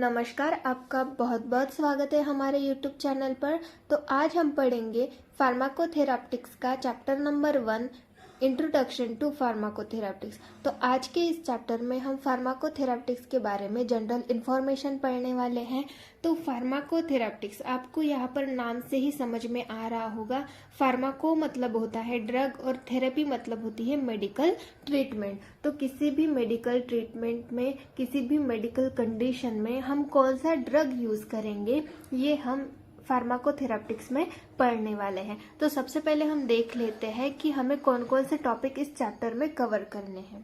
नमस्कार, आपका बहुत बहुत स्वागत है हमारे YouTube चैनल पर। तो आज हम पढ़ेंगे फार्माकोथेराप्टिक्स का chapter number 1, introduction to pharmacotherapeutics. तो आज के इस चैप्टर में हम फार्माकोथेराप्टिक्स के बारे में जनरल इन्फॉर्मेशन पढ़ने वाले हैं। तो फार्माकोथेराप्टिक्स आपको यहाँ पर नाम से ही समझ में आ रहा होगा। फार्माको मतलब होता है ड्रग और थेरेपी मतलब होती है मेडिकल ट्रीटमेंट। तो किसी भी मेडिकल ट्रीटमेंट में, किसी भी मेडिकल कंडीशन में हम कौन सा ड्रग यूज़ करेंगे, ये हम फार्माकोथेराप्टिक्स में पढ़ने वाले हैं। तो सबसे पहले हम देख लेते हैं कि हमें कौन कौन से टॉपिक इस चैप्टर में कवर करने हैं।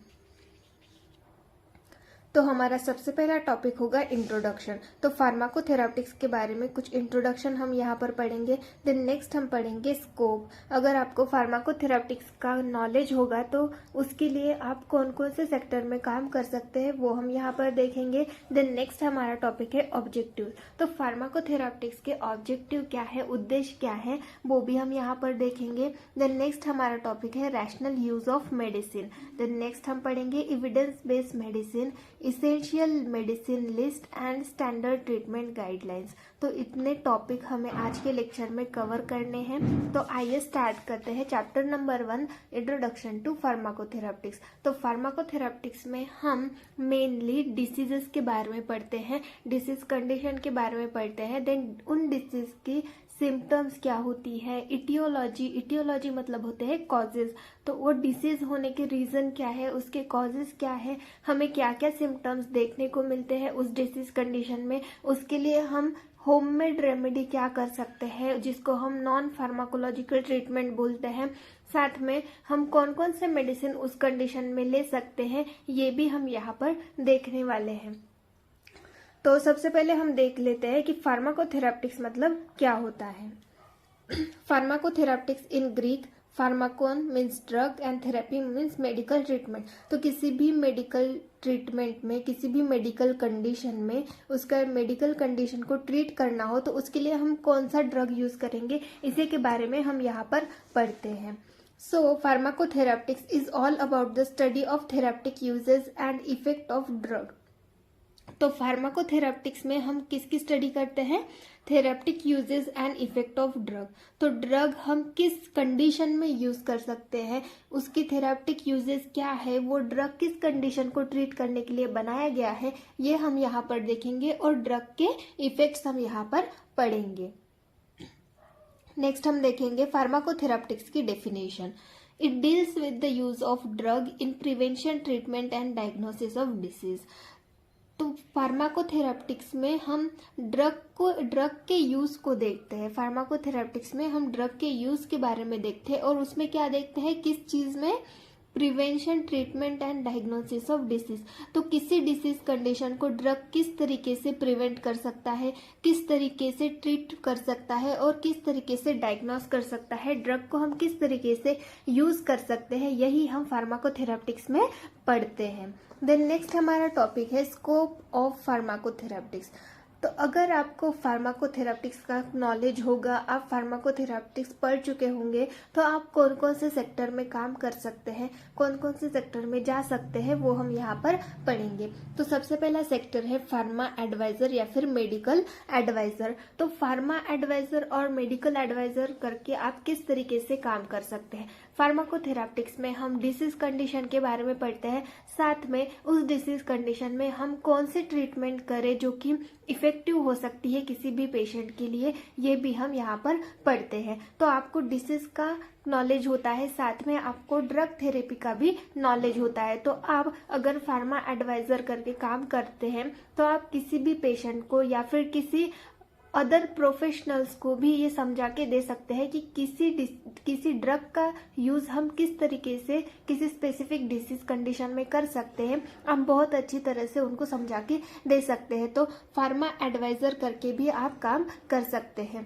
तो हमारा सबसे पहला टॉपिक होगा इंट्रोडक्शन। तो फार्माकोथेराप्टिक्स के बारे में कुछ इंट्रोडक्शन हम यहाँ पर पढ़ेंगे। देन नेक्स्ट हम पढ़ेंगे स्कोप। अगर आपको फार्माकोथेराप्टिक्स का नॉलेज होगा तो उसके लिए आप कौन कौन से सेक्टर में काम कर सकते हैं वो हम यहाँ पर देखेंगे। देन नेक्स्ट हमारा टॉपिक है ऑब्जेक्टिव। तो फार्माकोथेराप्टिक्स के ऑब्जेक्टिव क्या है, उद्देश्य क्या है, वो भी हम यहाँ पर देखेंगे। देन नेक्स्ट हमारा टॉपिक है rational use of medicine. Then next हम पढ़ेंगे evidence based medicine, essential medicine list and standard treatment guidelines. तो इतने टॉपिक हमें आज के लेक्चर में कवर करने हैं। तो आइए स्टार्ट करते हैं chapter number 1, introduction to pharmacotherapeutics. तो फार्माकोथेराप्टिक्स में हम मेनली डिसीजेस के बारे में पढ़ते हैं, डिसीज कंडीशन के बारे में पढ़ते हैं। देन उन डिसीज की सिम्टम्स क्या होती है, इटियोलॉजी मतलब होते हैं कॉजेज। तो वो डिसीज होने के रीजन क्या है, उसके कॉजेज क्या है, हमें क्या क्या सिम्टम्स देखने को मिलते हैं उस डिसीज कंडीशन में, उसके लिए हम होममेड रेमेडी क्या कर सकते हैं जिसको हम नॉन फार्माकोलॉजिकल ट्रीटमेंट बोलते हैं। साथ में हम कौन कौन से मेडिसिन उस कंडीशन में ले सकते हैं, ये भी हम यहाँ पर देखने वाले हैं। तो सबसे पहले हम देख लेते हैं कि फार्माकोथेराप्टिक्स मतलब क्या होता है। Pharmacotherapeutics in Greek, pharmakon means drug and therapy means medical treatment. तो किसी भी मेडिकल ट्रीटमेंट में, किसी भी मेडिकल कंडीशन में उसका मेडिकल कंडीशन को ट्रीट करना हो तो उसके लिए हम कौन सा ड्रग यूज करेंगे, इसी के बारे में हम यहाँ पर पढ़ते हैं। So, pharmacotherapeutics is all about the study of therapeutic uses and effect of drug. तो फार्माकोथेराप्टिक्स में हम किसकी स्टडी करते हैं, therapeutic uses and effect of drug. तो ड्रग हम किस कंडीशन में यूज कर सकते हैं, उसकी थेरेप्टिक यूजेस क्या है, वो ड्रग किस कंडीशन को ट्रीट करने के लिए बनाया गया है, ये हम यहाँ पर देखेंगे और ड्रग के इफेक्ट्स हम यहाँ पर पढ़ेंगे। नेक्स्ट हम देखेंगे फार्माकोथेराप्टिक्स की definition. It deals with the use of drug in prevention, treatment and diagnosis of disease. तो फार्माकोथेराप्टिक्स में हम ड्रग के यूज को देखते हैं। फार्माकोथेराप्टिक्स में हम ड्रग के यूज के बारे में देखते हैं और उसमें क्या देखते हैं, किस चीज में, prevention, treatment and diagnosis of disease. तो किसी डिसीज कंडीशन को ड्रग किस तरीके से प्रिवेंट कर सकता है, किस तरीके से ट्रीट कर सकता है और किस तरीके से डायग्नोस कर सकता है, ड्रग को हम किस तरीके से यूज कर सकते हैं, यही हम फार्माकोथेराप्टिक्स में पढ़ते हैं। देन नेक्स्ट हमारा टॉपिक है स्कोप ऑफ फार्माकोथेराप्टिक्स। तो अगर आपको फार्माकोथेराप्टिक्स का नॉलेज होगा, आप फार्माकोथेराप्टिक्स पढ़ चुके होंगे, तो आप कौन कौन से सेक्टर में काम कर सकते हैं, कौन कौन से सेक्टर में जा सकते हैं, वो हम यहाँ पर पढ़ेंगे। तो सबसे पहला सेक्टर है फार्मा एडवाइजर या फिर मेडिकल एडवाइजर। तो फार्मा एडवाइजर और मेडिकल एडवाइजर करके आप किस तरीके से काम कर सकते हैं। फार्माकोथेराप्टिक्स में हम डिसीज कंडीशन के बारे में पढ़ते हैं, साथ में उस डिसीज कंडीशन में हम कौन से ट्रीटमेंट करें जो कि इफेक्टिव हो सकती है किसी भी पेशेंट के लिए, ये भी हम यहाँ पर पढ़ते हैं। तो आपको डिसीज का नॉलेज होता है, साथ में आपको ड्रग थेरेपी का भी नॉलेज होता है। तो आप अगर फार्मा एडवाइजर करके काम करते हैं तो आप किसी भी पेशेंट को या फिर किसी अदर प्रोफेशनल्स को भी ये समझा के दे सकते हैं कि किसी ड्रग का यूज हम किस तरीके से किसी स्पेसिफिक डिसीज कंडीशन में कर सकते हैं, हम बहुत अच्छी तरह से उनको समझा के दे सकते हैं। तो फार्मा एडवाइजर करके भी आप काम कर सकते हैं।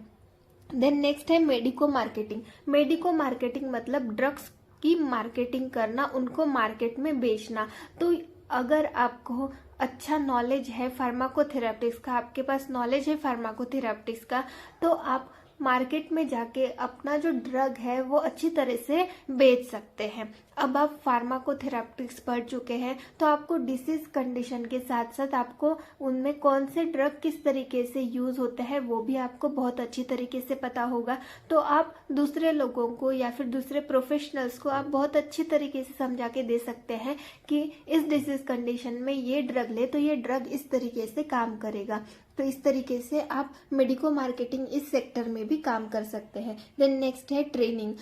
देन नेक्स्ट है मेडिको मार्केटिंग। मेडिको मार्केटिंग मतलब ड्रग्स की मार्केटिंग करना, उनको मार्केट में बेचना। तो अगर आपको अच्छा नॉलेज है फार्माकोथेराप्टिक्स का, आपके पास नॉलेज है फार्माकोथेराप्टिक्स का, तो आप मार्केट में जाके अपना जो ड्रग है वो अच्छी तरह से बेच सकते हैं। अब आप फार्माकोथेरापिटिक्स पढ़ चुके हैं तो आपको डिसीज कंडीशन के साथ साथ आपको उनमें कौन से ड्रग किस तरीके से यूज होते हैं वो भी आपको बहुत अच्छी तरीके से पता होगा। तो आप दूसरे लोगों को या फिर दूसरे प्रोफेशनल्स को आप बहुत अच्छी तरीके से समझा के दे सकते हैं कि इस डिसीज कंडीशन में ये ड्रग ले तो ये ड्रग इस तरीके से काम करेगा। तो इस तरीके से आप मेडिको मार्केटिंग इस सेक्टर में भी काम कर सकते हैं। देन नेक्स्ट है ट्रेनिंग।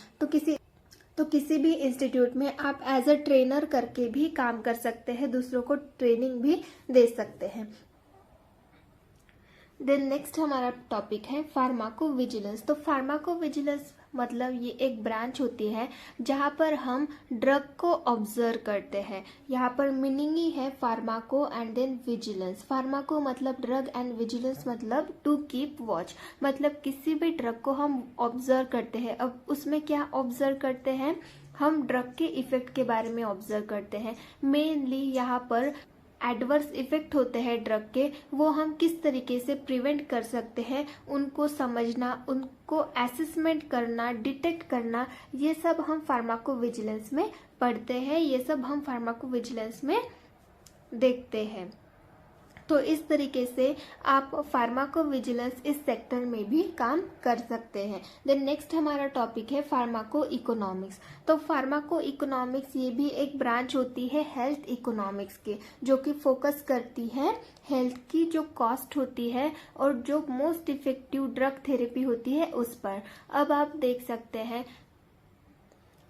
तो किसी भी इंस्टीट्यूट में आप एज अ ट्रेनर करके भी काम कर सकते हैं, दूसरों को ट्रेनिंग भी दे सकते हैं। देन नेक्स्ट हमारा टॉपिक है फार्माकोविजिलेंस। तो फार्माकोविजिलेंस मतलब ये एक ब्रांच होती है जहाँ पर हम ड्रग को ऑब्जर्व करते हैं। यहाँ पर मीनिंग ही है pharmaco and then vigilance. Pharmaco मतलब ड्रग एंड विजिलेंस मतलब टू कीप वॉच, मतलब किसी भी ड्रग को हम ऑब्जर्व करते हैं। अब उसमें क्या ऑब्जर्व करते हैं, हम ड्रग के इफेक्ट के बारे में ऑब्जर्व करते हैं। मेनली यहाँ पर एडवर्स इफेक्ट होते हैं ड्रग के, वो हम किस तरीके से प्रिवेंट कर सकते हैं, उनको समझना, उनको असेसमेंट करना, डिटेक्ट करना, ये सब हम फार्माकोविजिलेंस में पढ़ते हैं, ये सब हम फार्माकोविजिलेंस में देखते हैं। तो इस तरीके से आप फार्माकोविजिलेंस इस सेक्टर में भी काम कर सकते हैं। देन नेक्स्ट हमारा टॉपिक है फार्माको इकोनॉमिक्स। तो फार्माको इकोनॉमिक्स ये भी एक ब्रांच होती है हेल्थ इकोनॉमिक्स के, जो कि फोकस करती है हेल्थ की जो कॉस्ट होती है और जो मोस्ट इफेक्टिव ड्रग थेरेपी होती है उस पर। अब आप देख सकते हैं,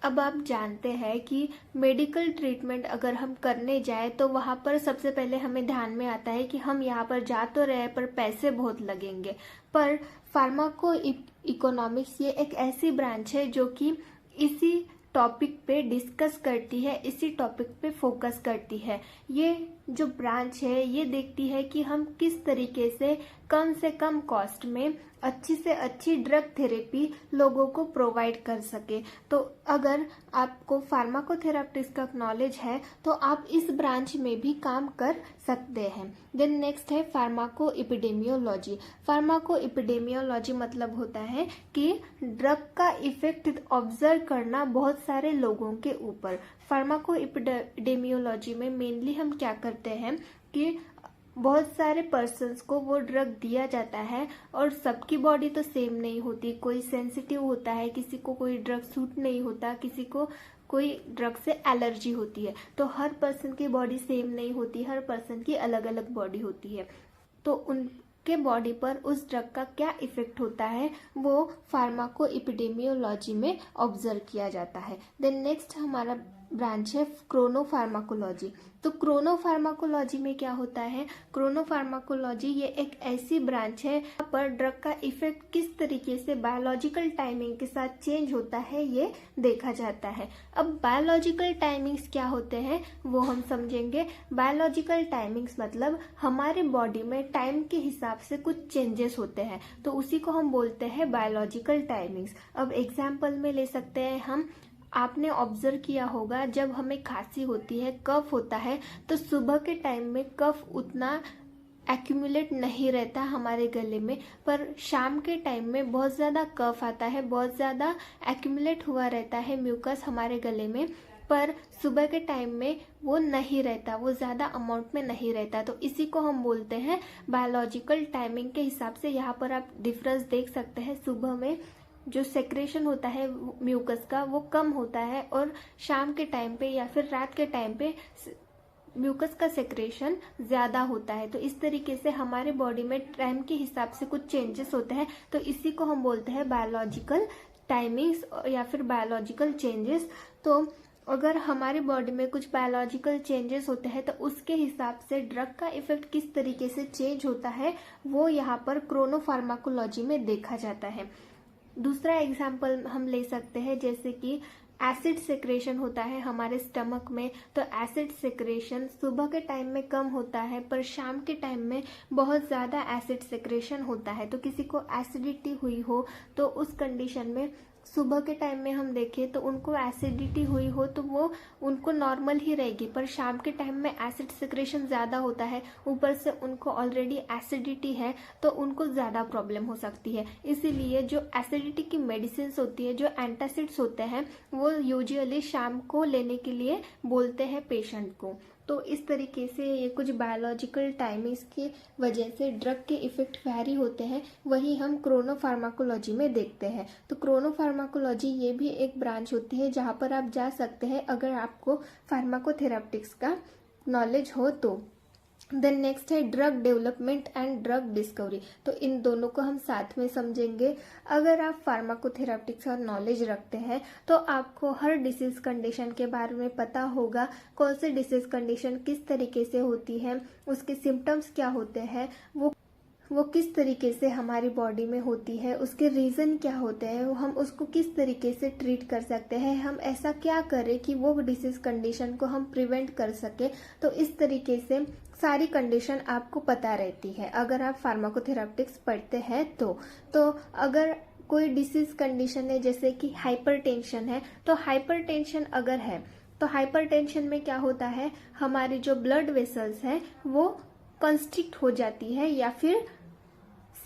अब आप जानते हैं कि मेडिकल ट्रीटमेंट अगर हम करने जाए तो वहाँ पर सबसे पहले हमें ध्यान में आता है कि हम यहाँ पर जा तो रहे पर पैसे बहुत लगेंगे। पर फार्माको इकोनॉमिक्स ये एक ऐसी ब्रांच है जो कि इसी टॉपिक पे डिस्कस करती है, इसी टॉपिक पे फोकस करती है। ये जो ब्रांच है ये देखती है कि हम किस तरीके से कम कॉस्ट में अच्छी से अच्छी ड्रग थेरेपी लोगों को प्रोवाइड कर सके। तो अगर आपको फार्माकोथेरापिस्ट का नॉलेज है तो आप इस ब्रांच में भी काम कर सकते हैं। देन नेक्स्ट है फार्माको एपिडेमियोलॉजी। फार्माको एपिडेमियोलॉजी मतलब होता है कि ड्रग का इफेक्ट ऑब्जर्व करना बहुत सारे लोगों के ऊपर। फार्माको एपिडेमियोलॉजी में मेनली हम क्या करते हैं कि बहुत सारे पर्सन्स को वो ड्रग दिया जाता है और सबकी बॉडी तो सेम नहीं होती, कोई सेंसिटिव होता है, किसी को कोई ड्रग सूट नहीं होता, किसी को कोई ड्रग से एलर्जी होती है। तो हर पर्सन की बॉडी सेम नहीं होती, हर पर्सन की अलग अलग बॉडी होती है। तो उनके बॉडी पर उस ड्रग का क्या इफेक्ट होता है वो फार्माको एपिडेमियोलॉजी में ऑब्जर्व किया जाता है। देन नेक्स्ट हमारा ब्रांच है क्रोनोफार्माकोलॉजी। तो क्रोनोफार्माकोलॉजी में क्या होता है, क्रोनोफार्माकोलॉजी ये एक ऐसी ब्रांच है जहाँ पर ड्रग का इफेक्ट किस तरीके से बायोलॉजिकल टाइमिंग के साथ चेंज होता है ये देखा जाता है। अब बायोलॉजिकल टाइमिंग्स क्या होते हैं वो हम समझेंगे। बायोलॉजिकल टाइमिंग्स मतलब हमारे बॉडी में टाइम के हिसाब से कुछ चेंजेस होते हैं, तो उसी को हम बोलते हैं बायोलॉजिकल टाइमिंग्स। अब एग्जाम्पल में ले सकते हैं हम, आपने ऑब्जर्व किया होगा जब हमें खांसी होती है, कफ होता है, तो सुबह के टाइम में कफ उतना एक्यूमुलेट नहीं रहता हमारे गले में, पर शाम के टाइम में बहुत ज़्यादा कफ आता है, बहुत ज़्यादा एक्यूमुलेट हुआ रहता है म्यूकस हमारे गले में, पर सुबह के टाइम में वो नहीं रहता, वो ज़्यादा अमाउंट में नहीं रहता। तो इसी को हम बोलते हैं बायोलॉजिकल टाइमिंग के हिसाब से। यहाँ पर आप डिफरेंस देख सकते हैं, सुबह में जो सेक्रेशन होता है म्यूकस का वो कम होता है और शाम के टाइम पे या फिर रात के टाइम पे म्यूकस का सेक्रेशन ज़्यादा होता है। तो इस तरीके से हमारे बॉडी में टाइम के हिसाब से कुछ चेंजेस होते हैं, तो इसी को हम बोलते हैं बायोलॉजिकल टाइमिंग्स या फिर बायोलॉजिकल चेंजेस। तो अगर हमारी बॉडी में कुछ बायोलॉजिकल चेंजेस होते हैं तो उसके हिसाब से ड्रग का इफेक्ट किस तरीके से चेंज होता है वो यहाँ पर क्रोनोफार्माकोलॉजी में देखा जाता है। दूसरा एग्जाम्पल हम ले सकते हैं, जैसे कि एसिड सेक्रेशन होता है हमारे स्टमक में, तो एसिड सेक्रेशन सुबह के टाइम में कम होता है पर शाम के टाइम में बहुत ज़्यादा एसिड सेक्रेशन होता है। तो किसी को एसिडिटी हुई हो तो उस कंडीशन में सुबह के टाइम में हम देखें तो उनको एसिडिटी हुई हो तो वो उनको नॉर्मल ही रहेगी, पर शाम के टाइम में एसिड सिक्रेशन ज़्यादा होता है, ऊपर से उनको ऑलरेडी एसिडिटी है तो उनको ज़्यादा प्रॉब्लम हो सकती है। इसीलिए जो एसिडिटी की मेडिसिन होती है, जो एंटासिड्स होते हैं, वो यूजुअली शाम को लेने के लिए बोलते हैं पेशेंट को। तो इस तरीके से ये कुछ बायोलॉजिकल टाइमिंग्स की वजह से ड्रग के इफेक्ट वैरी होते हैं, वही हम क्रोनोफार्माकोलॉजी में देखते हैं। तो क्रोनोफार्माकोलॉजी ये भी एक ब्रांच होती है जहाँ पर आप जा सकते हैं अगर आपको फार्माकोथेरापिटिक्स का नॉलेज हो तो। देन नेक्स्ट है drug development and drug discovery. तो इन दोनों को हम साथ में समझेंगे। अगर आप फार्माकोथेरापिटिक्स का नॉलेज रखते हैं तो आपको हर डिसीज कंडीशन के बारे में पता होगा, कौन सी डिसीज कंडीशन किस तरीके से होती है, उसके सिम्टम्स क्या होते हैं, वो किस तरीके से हमारी बॉडी में होती है, उसके रीज़न क्या होते हैं, हम उसको किस तरीके से ट्रीट कर सकते हैं, हम ऐसा क्या करें कि वो डिसीज कंडीशन को हम प्रिवेंट कर सके। तो इस तरीके से सारी कंडीशन आपको पता रहती है अगर आप फार्माकोथेरापिटिक्स पढ़ते हैं तो अगर कोई डिसीज कंडीशन है जैसे कि हाइपरटेंशन है, तो हाइपरटेंशन अगर है तो हाइपरटेंशन में क्या होता है, हमारी जो ब्लड वेसल्स है वो कंस्ट्रिक्ट हो जाती है या फिर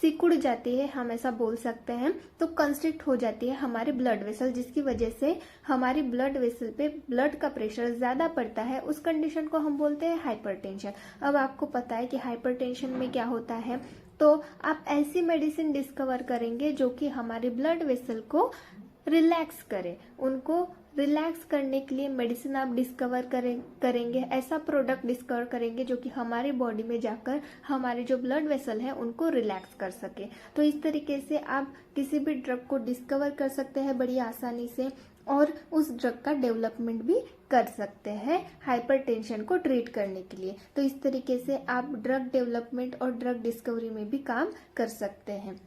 सिकुड़ जाती है, हम ऐसा बोल सकते हैं। तो कंस्ट्रिक्ट हो जाती है हमारी ब्लड वेसल, जिसकी वजह से हमारी ब्लड वेसल पे ब्लड का प्रेशर ज्यादा पड़ता है, उस कंडीशन को हम बोलते हैं हाइपरटेंशन। अब आपको पता है कि हाइपरटेंशन में क्या होता है, तो आप ऐसी मेडिसिन डिस्कवर करेंगे जो कि हमारी ब्लड वेसल को रिलैक्स करे। उनको रिलैक्स करने के लिए मेडिसिन आप डिस्कवर करेंगे, ऐसा प्रोडक्ट डिस्कवर करेंगे जो कि हमारी बॉडी में जाकर हमारे जो ब्लड वेसल है उनको रिलैक्स कर सके। तो इस तरीके से आप किसी भी ड्रग को डिस्कवर कर सकते हैं बड़ी आसानी से और उस ड्रग का डेवलपमेंट भी कर सकते हैं हाइपरटेंशन को ट्रीट करने के लिए। तो इस तरीके से आप ड्रग डेवलपमेंट और ड्रग डिस्कवरी में भी काम कर सकते हैं।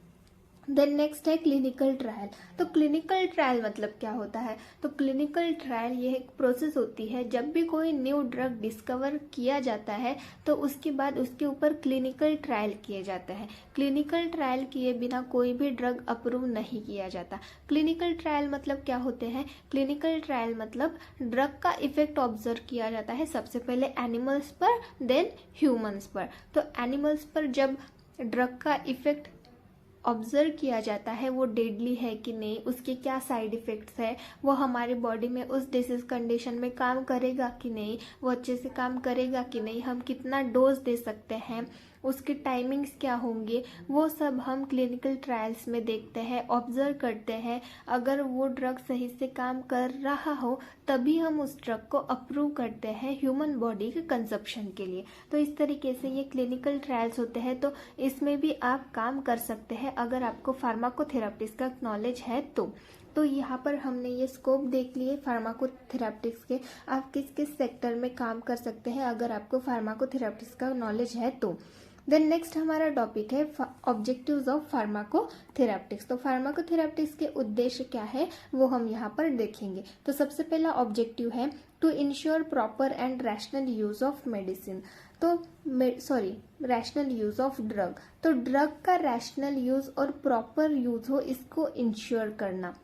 देन नेक्स्ट है क्लिनिकल ट्रायल। तो क्लिनिकल ट्रायल मतलब क्या होता है, तो क्लिनिकल ट्रायल ये एक प्रोसेस होती है जब भी कोई न्यू ड्रग डिस्कवर किया जाता है तो उसके बाद उसके ऊपर क्लिनिकल ट्रायल किए जाते हैं। क्लिनिकल ट्रायल किए बिना कोई भी ड्रग अप्रूव नहीं किया जाता। क्लिनिकल ट्रायल मतलब क्या होते हैं, क्लिनिकल ट्रायल मतलब ड्रग का इफेक्ट ऑब्जर्व किया जाता है सबसे पहले एनिमल्स पर, देन ह्यूमंस पर। तो एनिमल्स पर जब ड्रग का इफेक्ट ऑब्जर्व किया जाता है, वो डेडली है कि नहीं, उसके क्या साइड इफेक्ट्स है, वो हमारी बॉडी में उस डिसीज कंडीशन में काम करेगा कि नहीं, वो अच्छे से काम करेगा कि नहीं, हम कितना डोज दे सकते हैं, उसके टाइमिंग्स क्या होंगे, वो सब हम क्लिनिकल ट्रायल्स में देखते हैं, ऑब्जर्व करते हैं। अगर वो ड्रग सही से काम कर रहा हो तभी हम उस ड्रग को अप्रूव करते हैं ह्यूमन बॉडी के कंजप्शन के लिए। तो इस तरीके से ये क्लिनिकल ट्रायल्स होते हैं। तो इसमें भी आप काम कर सकते हैं अगर आपको फार्माकोथेरापिस्ट का नॉलेज है तो यहाँ पर हमने ये स्कोप देख लिए फार्माकोथेरापिटिक्स के, आप किस किस सेक्टर में काम कर सकते हैं अगर आपको फार्माकोथेरापिटिक्स का नॉलेज है तो। देन नेक्स्ट हमारा टॉपिक है ऑब्जेक्टिव्स ऑफ फार्माकोथेरापिटिक्स। तो फार्माकोथेरापिटिक्स के उद्देश्य क्या है वो हम यहाँ पर देखेंगे। तो सबसे पहला ऑब्जेक्टिव है to ensure proper and rational use of medicine, तो रैशनल यूज ऑफ ड्रग। तो ड्रग का रैशनल यूज और प्रॉपर यूज हो, इसको इंश्योर करना।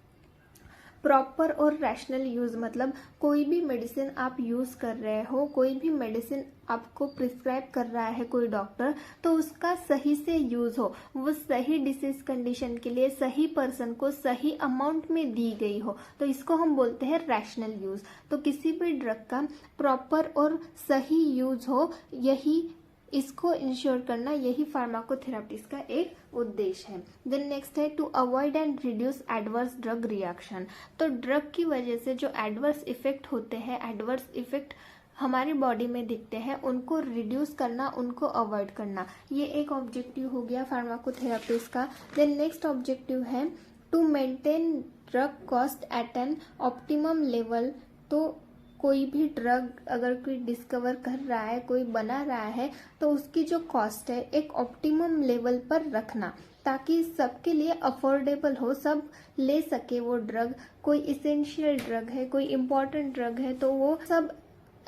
प्रॉपर और रैशनल यूज मतलब कोई भी मेडिसिन आप यूज कर रहे हो, कोई भी मेडिसिन आपको प्रिस्क्राइब कर रहा है कोई डॉक्टर, तो उसका सही से यूज हो, वो सही डिसीज कंडीशन के लिए सही पर्सन को सही अमाउंट में दी गई हो, तो इसको हम बोलते हैं रैशनल यूज। तो किसी भी ड्रग का प्रॉपर और सही यूज हो, यही इसको इंश्योर करना, यही फार्माकोथेरापिस्ट का एक उद्देश्य है। देन नेक्स्ट है to avoid and reduce adverse drug reaction. तो ड्रग की वजह से जो एडवर्स इफेक्ट होते हैं, एडवर्स इफेक्ट हमारी बॉडी में दिखते हैं, उनको रिड्यूस करना, उनको अवॉइड करना, ये एक ऑब्जेक्टिव हो गया फार्माकोथेरापिस्ट का। देन नेक्स्ट ऑब्जेक्टिव है to maintain drug cost at an optimum level. तो कोई भी ड्रग अगर कोई डिस्कवर कर रहा है, कोई बना रहा है, तो उसकी जो कॉस्ट है एक ऑप्टिमम लेवल पर रखना ताकि सबके लिए अफोर्डेबल हो, सब ले सके वो ड्रग। कोई इसेंशियल ड्रग है, कोई इम्पोर्टेंट ड्रग है, तो वो सब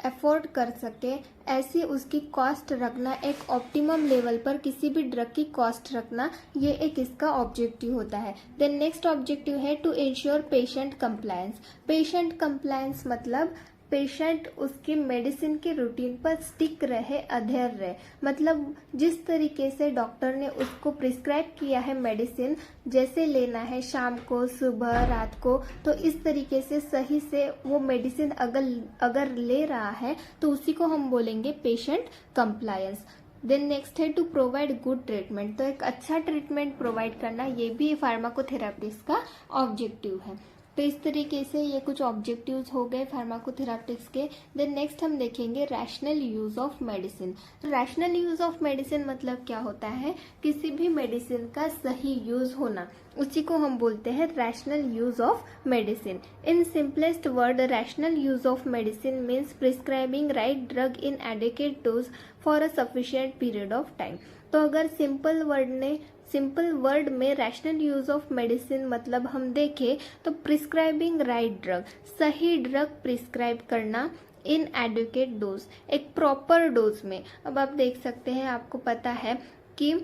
अफोर्ड कर सके ऐसी उसकी कॉस्ट रखना, एक ऑप्टिमम लेवल पर किसी भी ड्रग की कॉस्ट रखना, ये एक इसका ऑब्जेक्टिव होता है। देन नेक्स्ट ऑब्जेक्टिव है to ensure patient compliance. Patient compliance मतलब पेशेंट उसकी मेडिसिन के रूटीन पर स्टिक रहे, अधेर रहे। मतलब जिस तरीके से डॉक्टर ने उसको प्रिस्क्राइब किया है मेडिसिन, जैसे लेना है शाम को, सुबह, रात को, तो इस तरीके से सही से वो मेडिसिन अगर ले रहा है तो उसी को हम बोलेंगे पेशेंट कंप्लायंस। देन नेक्स्ट है टू प्रोवाइड गुड ट्रीटमेंट। तो एक अच्छा ट्रीटमेंट प्रोवाइड करना, ये भी फार्माकोथेरापिस्ट का ऑब्जेक्टिव है। तो इस तरीके से ये कुछ ऑब्जेक्टिव्स हो गए फार्माकोथेरापिस्ट के। देन नेक्स्ट हम देखेंगे rational use of medicine. Rational use of medicine मतलब क्या होता है, किसी भी मेडिसिन का सही यूज होना, उसी को हम बोलते हैं rational use of medicine. In simplest word, rational use of medicine means prescribing right drug in adequate dose for a sufficient period of time. तो अगर सिंपल वर्ड में रैशनल यूज ऑफ मेडिसिन मतलब हम देखें तो प्रिस्क्राइबिंग राइट ड्रग, सही drug prescribe करना इन educate dose, एक प्रॉपर डोज में। अब आप देख सकते हैं, आपको पता है कि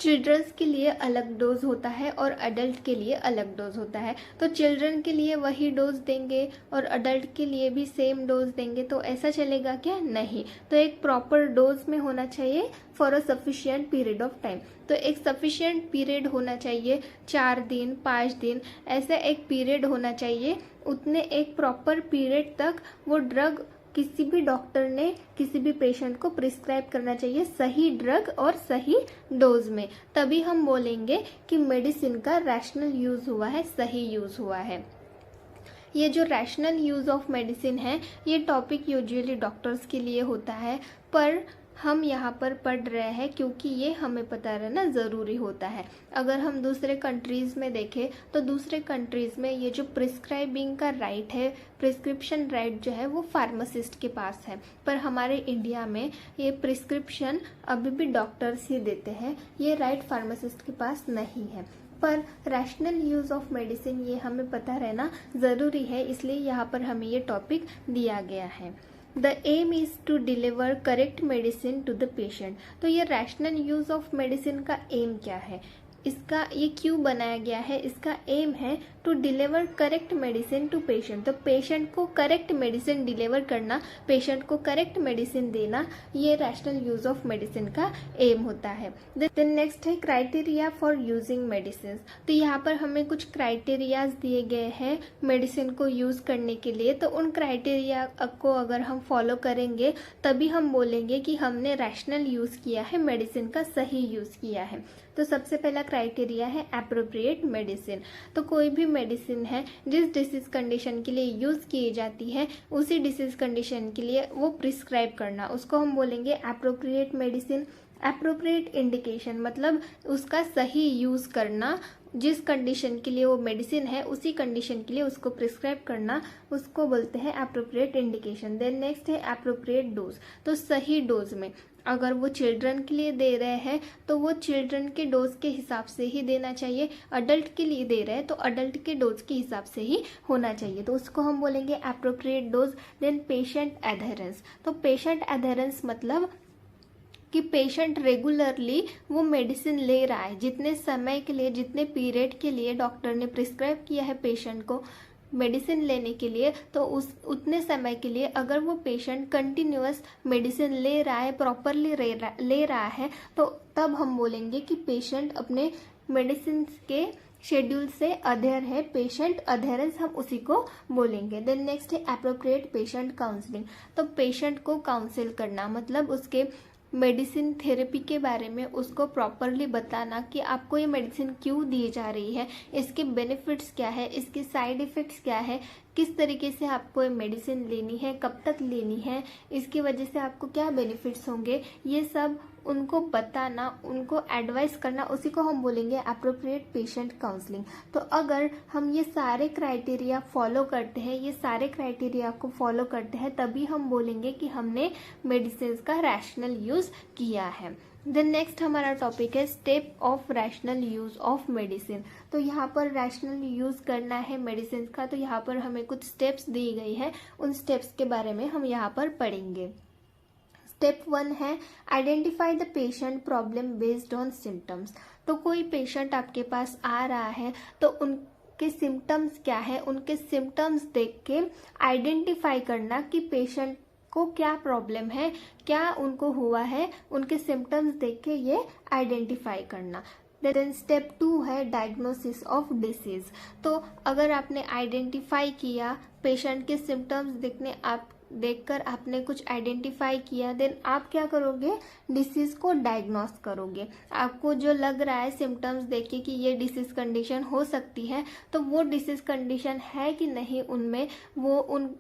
चिल्ड्रंस के लिए अलग डोज होता है और अडल्ट के लिए अलग डोज होता है। तो चिल्ड्रन के लिए वही डोज देंगे और अडल्ट के लिए भी सेम डोज देंगे, तो ऐसा चलेगा क्या? नहीं। तो एक प्रॉपर डोज में होना चाहिए for a sufficient period of time. तो एक सफिशिएंट पीरियड होना चाहिए, 4 दिन 5 दिन ऐसा एक पीरियड होना चाहिए। उतने एक प्रॉपर पीरियड तक वो ड्रग किसी भी डॉक्टर ने किसी भी पेशेंट को प्रिस्क्राइब करना चाहिए, सही ड्रग और सही डोज में। तभी हम बोलेंगे कि मेडिसिन का रैशनल यूज हुआ है, सही यूज हुआ है। ये जो रैशनल यूज ऑफ मेडिसिन है, ये टॉपिक यूजुअली डॉक्टर्स के लिए होता है, पर हम यहाँ पर पढ़ रहे हैं क्योंकि ये हमें पता रहना ज़रूरी होता है। अगर हम दूसरे कंट्रीज़ में देखें तो दूसरे कंट्रीज़ में ये जो प्रिस्क्राइबिंग का राइट है, प्रिस्क्रिप्शन राइट जो है वो फार्मासिस्ट के पास है, पर हमारे इंडिया में ये प्रिस्क्रिप्शन अभी भी डॉक्टर्स ही देते हैं, ये राइट फार्मासिस्ट के पास नहीं है। पर रैशनल यूज ऑफ मेडिसिन ये हमें पता रहना ज़रूरी है, इसलिए यहाँ पर हमें ये टॉपिक दिया गया है। The aim is to deliver correct medicine to the patient. तो ये रैशनल यूज ऑफ मेडिसिन का एम क्या है, इसका ये क्यों बनाया गया है? इसका एम है to deliver correct medicine to patient. तो पेशेंट को करेक्ट मेडिसिन डिलीवर करना, पेशेंट को करेक्ट मेडिसिन देना, ये रैशनल यूज ऑफ मेडिसिन का एम होता है। देन नेक्स्ट है क्राइटेरिया फॉर यूजिंग मेडिसिन। तो यहाँ पर हमें कुछ क्राइटेरियाज दिए गए हैं मेडिसिन को यूज करने के लिए। तो उन क्राइटेरिया को अगर हम फॉलो करेंगे तभी हम बोलेंगे कि हमने रैशनल यूज किया है, मेडिसिन का सही यूज किया है। तो सबसे पहला क्राइटेरिया है एप्रोप्रिएट मेडिसिन। तो कोई भी मेडिसिन है जिस डिसीज कंडीशन के लिए यूज की जाती है, उसी डिसीज कंडीशन के लिए वो प्रिस्क्राइब करना, उसको हम बोलेंगे एप्रोप्रिएट मेडिसिन। एप्रोप्रिएट इंडिकेशन मतलब उसका सही यूज करना, जिस कंडीशन के लिए वो मेडिसिन है उसी कंडीशन के लिए उसको प्रिस्क्राइब करना, उसको बोलते हैं एप्रोप्रिएट इंडिकेशन। देन नेक्स्ट है एप्रोप्रिएट डोज। तो सही डोज में, अगर वो चिल्ड्रन के लिए दे रहे हैं तो वो चिल्ड्रन के डोज के हिसाब से ही देना चाहिए, अडल्ट के लिए दे रहे हैं तो अडल्ट के डोज के हिसाब से ही होना चाहिए, तो उसको हम बोलेंगे appropriate dose. Then patient adherence. तो पेशेंट एडहेरेंस मतलब कि पेशेंट रेगुलरली वो मेडिसिन ले रहा है, जितने समय के लिए, जितने पीरियड के लिए डॉक्टर ने प्रिस्क्राइब किया है पेशेंट को मेडिसिन लेने के लिए, तो उतने समय के लिए अगर वो पेशेंट कंटिन्यूअस मेडिसिन ले रहा है, प्रॉपरली ले रहा है, तो तब हम बोलेंगे कि पेशेंट अपने मेडिसिन के शेड्यूल से अधेर है, पेशेंट अधेरेंस हम उसी को बोलेंगे। देन नेक्स्ट है एप्रोप्रिएट पेशेंट काउंसलिंग। तो पेशेंट को काउंसिल करना मतलब उसके मेडिसिन थेरेपी के बारे में उसको प्रॉपरली बताना कि आपको ये मेडिसिन क्यों दी जा रही है, इसके बेनिफिट्स क्या है, इसके साइड इफ़ेक्ट्स क्या है, किस तरीके से आपको ये मेडिसिन लेनी है, कब तक लेनी है, इसकी वजह से आपको क्या बेनिफिट्स होंगे, ये सब उनको बताना, उनको एडवाइस करना, उसी को हम बोलेंगे एप्रोप्रिएट पेशेंट काउंसलिंग। तो अगर हम ये सारे क्राइटेरिया फॉलो करते हैं, ये सारे क्राइटेरिया को फॉलो करते हैं, तभी हम बोलेंगे कि हमने मेडिसिन का रैशनल यूज किया है। देन नेक्स्ट हमारा टॉपिक है step of rational use of medicine. तो यहाँ पर रैशनल यूज करना है मेडिसिन का, तो यहाँ पर हमें कुछ स्टेप्स दी गई है, उन स्टेप्स के बारे में हम यहाँ पर पढ़ेंगे। स्टेप 1 है identify the patient problem based on symptoms. तो कोई पेशेंट आपके पास आ रहा है तो उनके सिम्टम्स क्या है, उनके सिम्टम्स देख के आइडेंटिफाई करना कि पेशेंट को क्या प्रॉब्लम है, क्या उनको हुआ है, उनके सिम्टम्स देख के ये आइडेंटिफाई करना। देन स्टेप 2 है डायग्नोसिस ऑफ डिसीज। तो अगर आपने आइडेंटिफाई किया, पेशेंट के सिम्टम्स देखकर आपने कुछ आइडेंटिफाई किया, देन आप क्या करोगे, डिसीज को डायग्नोस करोगे। आपको जो लग रहा है सिम्टम्स देख के कि ये डिसीज कंडीशन हो सकती है, तो वो डिसीज कंडीशन है कि नहीं उनमें,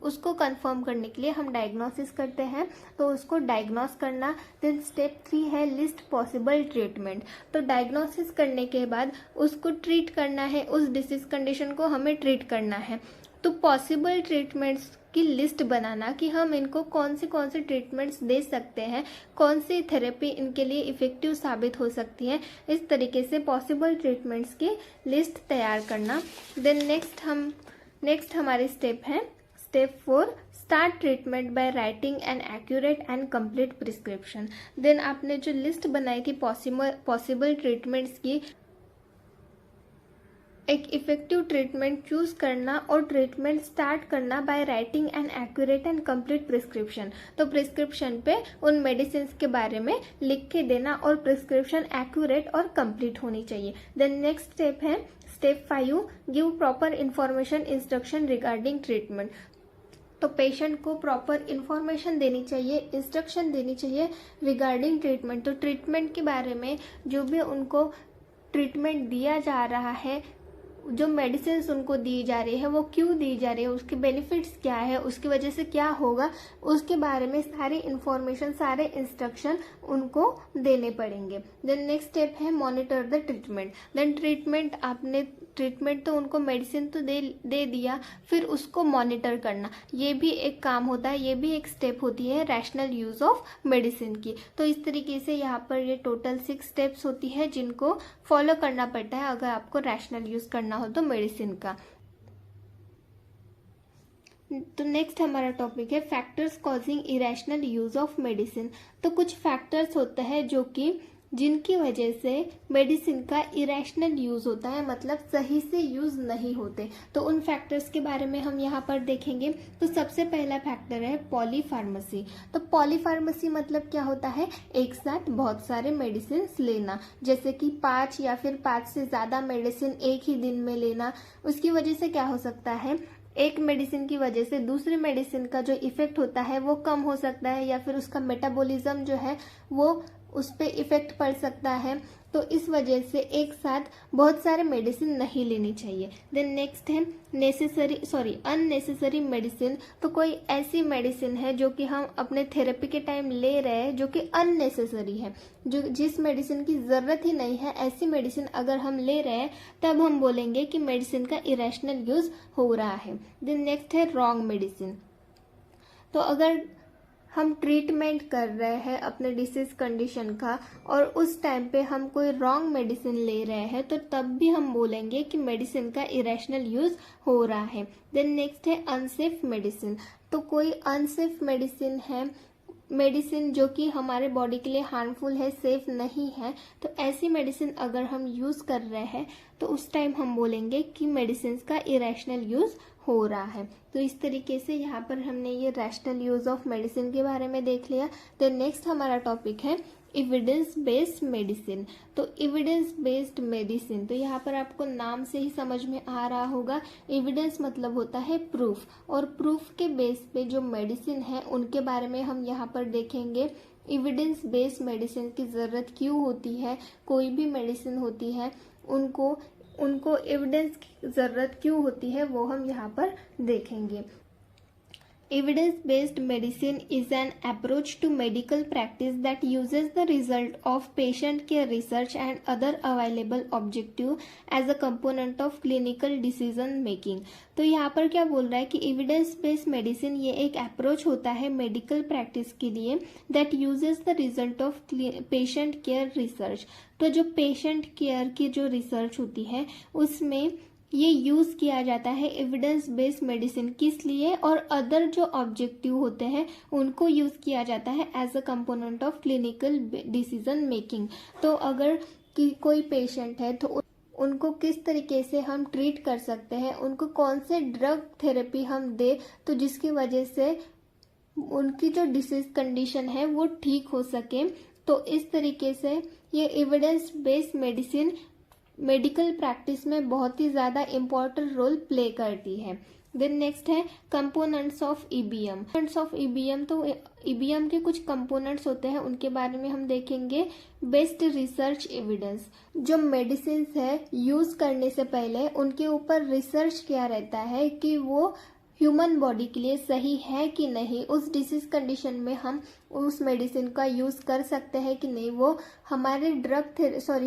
उसको कंफर्म करने के लिए हम डायग्नोसिस करते हैं, तो उसको डायग्नोस करना। देन स्टेप 3 है लिस्ट पॉसिबल ट्रीटमेंट। तो डायग्नोसिस करने के बाद उसको ट्रीट करना है, उस डिसीज कंडीशन को हमें ट्रीट करना है। तो पॉसिबल ट्रीटमेंट्स की लिस्ट बनाना कि हम इनको कौन से ट्रीटमेंट्स दे सकते हैं, कौन सी थेरेपी इनके लिए इफेक्टिव साबित हो सकती है, इस तरीके से पॉसिबल ट्रीटमेंट्स की लिस्ट तैयार करना। देन नेक्स्ट हमारी स्टेप है step 4 start treatment by writing an accurate and complete prescription. Then आपने जो लिस्ट बनाई थी पॉसिबल ट्रीटमेंट्स की, एक इफेक्टिव ट्रीटमेंट चूज करना और ट्रीटमेंट स्टार्ट करना bye writing an accurate and complete prescription. तो प्रिस्क्रिप्शन पे उन मेडिसिन के बारे में लिख के देना और प्रिस्क्रिप्शन एक्यूरेट और कंप्लीट होनी चाहिए। देन नेक्स्ट स्टेप है step 5 give proper information instruction regarding treatment. तो पेशेंट को प्रॉपर इंफॉर्मेशन देनी चाहिए, इंस्ट्रक्शन देनी चाहिए रिगार्डिंग ट्रीटमेंट। तो ट्रीटमेंट के बारे में जो भी उनको ट्रीटमेंट दिया जा रहा है, जो मेडिसिन उनको दी जा रही है वो क्यों दी जा रही है, उसके बेनिफिट्स क्या है, उसकी वजह से क्या होगा, उसके बारे में सारी इंफॉर्मेशन, सारे इंस्ट्रक्शन उनको देने पड़ेंगे। देन नेक्स्ट स्टेप है monitor the treatment. Then treatment तो उनको मेडिसिन तो दे दिया, फिर उसको मॉनिटर करना, ये भी एक काम होता है, ये भी एक स्टेप होती है रैशनल यूज ऑफ मेडिसिन की। तो इस तरीके से यहाँ पर ये टोटल 6 स्टेप्स होती है जिनको फॉलो करना पड़ता है अगर आपको रैशनल यूज करना हो तो मेडिसिन का। तो नेक्स्ट हमारा टॉपिक है factors causing irrational use of medicine. तो कुछ फैक्टर्स होते हैं जिनकी वजह से मेडिसिन का इरेशनल यूज होता है, मतलब सही से यूज नहीं होते। तो उन फैक्टर्स के बारे में हम यहाँ पर देखेंगे। तो सबसे पहला फैक्टर है पॉलीफार्मेसी। तो पॉलीफार्मेसी मतलब क्या होता है, एक साथ बहुत सारे मेडिसिन लेना, जैसे कि 5 या फिर 5 से ज्यादा मेडिसिन एक ही दिन में लेना। उसकी वजह से क्या हो सकता है, एक मेडिसिन की वजह से दूसरी मेडिसिन का जो इफेक्ट होता है वो कम हो सकता है, या फिर उसका मेटाबॉलिज्म जो है वो उस पर इफेक्ट पड़ सकता है। तो इस वजह से एक साथ बहुत सारे मेडिसिन नहीं लेनी चाहिए। देन नेक्स्ट है अननेसेसरी मेडिसिन। तो कोई ऐसी मेडिसिन है जो कि हम अपने थेरेपी के टाइम ले रहे हैं जो कि अननेसेसरी है, जिस मेडिसिन की जरूरत ही नहीं है, ऐसी मेडिसिन अगर हम ले रहे हैं तब हम बोलेंगे कि मेडिसिन का इरेशनल यूज हो रहा है। देन नेक्स्ट है रॉन्ग मेडिसिन। तो अगर हम ट्रीटमेंट कर रहे हैं अपने डिसीज कंडीशन का और उस टाइम पे हम कोई रॉन्ग मेडिसिन ले रहे हैं, तो तब भी हम बोलेंगे कि मेडिसिन का इरेशनल यूज हो रहा है। देन नेक्स्ट है अनसेफ मेडिसिन। तो कोई अनसेफ मेडिसिन है, मेडिसिन जो कि हमारे बॉडी के लिए हार्मफुल है, सेफ नहीं है, तो ऐसी मेडिसिन अगर हम यूज कर रहे हैं तो उस टाइम हम बोलेंगे कि मेडिसिन का इरेशनल यूज हो रहा है। तो इस तरीके से यहाँ पर हमने ये रैशनल यूज ऑफ मेडिसिन के बारे में देख लिया। तो नेक्स्ट हमारा टॉपिक है एविडेंस बेस्ड मेडिसिन। तो एविडेंस बेस्ड मेडिसिन, तो यहाँ पर आपको नाम से ही समझ में आ रहा होगा, एविडेंस मतलब होता है प्रूफ, और प्रूफ के बेस पे जो मेडिसिन है उनके बारे में हम यहाँ पर देखेंगे। एविडेंस बेस्ड मेडिसिन की जरूरत क्यों होती है, कोई भी मेडिसिन होती है उनको एविडेंस की जरूरत क्यों होती है वो हम यहाँ पर देखेंगे। Evidence-based medicine is an approach to medical practice that uses the result of patient care research and other available objective as a component of clinical decision making. तो यहाँ पर क्या बोल रहा है कि evidence based medicine ये एक approach होता है medical practice के लिए that uses the result of patient care research. तो जो patient care की जो research होती है उसमें ये यूज किया जाता है एविडेंस बेस्ड मेडिसिन किस लिए, और अदर जो ऑब्जेक्टिव होते हैं उनको यूज किया जाता है as a component of clinical decision making. तो अगर कोई पेशेंट है तो उनको किस तरीके से हम ट्रीट कर सकते हैं, उनको कौन से ड्रग थेरेपी हम दे तो जिसकी वजह से उनकी जो डिसीज कंडीशन है वो ठीक हो सके. तो इस तरीके से ये evidence based medicine medical practice में बहुत ही ज़्यादा इम्पोर्टेंट रोल प्ले करती है. देन नेक्स्ट है components of EBM. Components of EBM, तो ईबीएम के कुछ कंपोनेंट्स होते हैं उनके बारे में हम देखेंगे. बेस्ट रिसर्च एविडेंस, जो मेडिसिन है यूज करने से पहले उनके ऊपर रिसर्च किया रहता है कि वो ह्यूमन बॉडी के लिए सही है कि नहीं, उस डिसीज कंडीशन में हम उस मेडिसिन का यूज कर सकते हैं कि नहीं, वो हमारे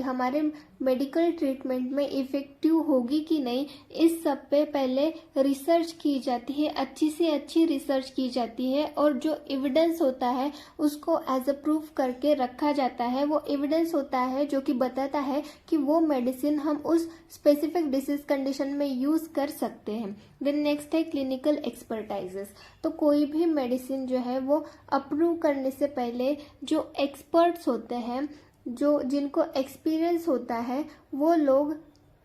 हमारे मेडिकल ट्रीटमेंट में इफेक्टिव होगी कि नहीं. इस सब पे पहले रिसर्च की जाती है, अच्छी से अच्छी रिसर्च की जाती है और जो एविडेंस होता है उसको एज अ प्रूफ करके रखा जाता है. वो एविडेंस होता है जो कि बताता है कि वो मेडिसिन हम उस स्पेसिफिक डिसीज कंडीशन में यूज कर सकते हैं. देन नेक्स्ट है क्लिनिकल एक्सपर्टाइजेस. तो कोई भी मेडिसिन जो है वो अप्रूव करने से पहले जो एक्सपर्ट्स होते हैं, जो जिनको एक्सपीरियंस होता है, वो लोग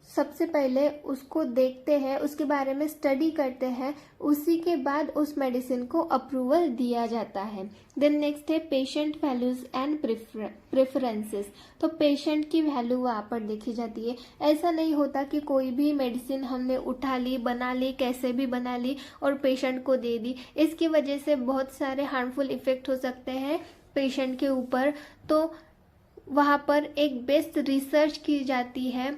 सबसे पहले उसको देखते हैं, उसके बारे में स्टडी करते हैं, उसी के बाद उस मेडिसिन को अप्रूवल दिया जाता है. देन नेक्स्ट है पेशेंट वैल्यूज एंड प्रेफरेंसेस. तो पेशेंट की वैल्यू वहाँ पर देखी जाती है. ऐसा नहीं होता कि कोई भी मेडिसिन हमने उठा ली, बना ली, कैसे भी बना ली और पेशेंट को दे दी. इसकी वजह से बहुत सारे हार्मफुल इफेक्ट हो सकते हैं पेशेंट के ऊपर. तो वहाँ पर एक बेस्ट रिसर्च की जाती है,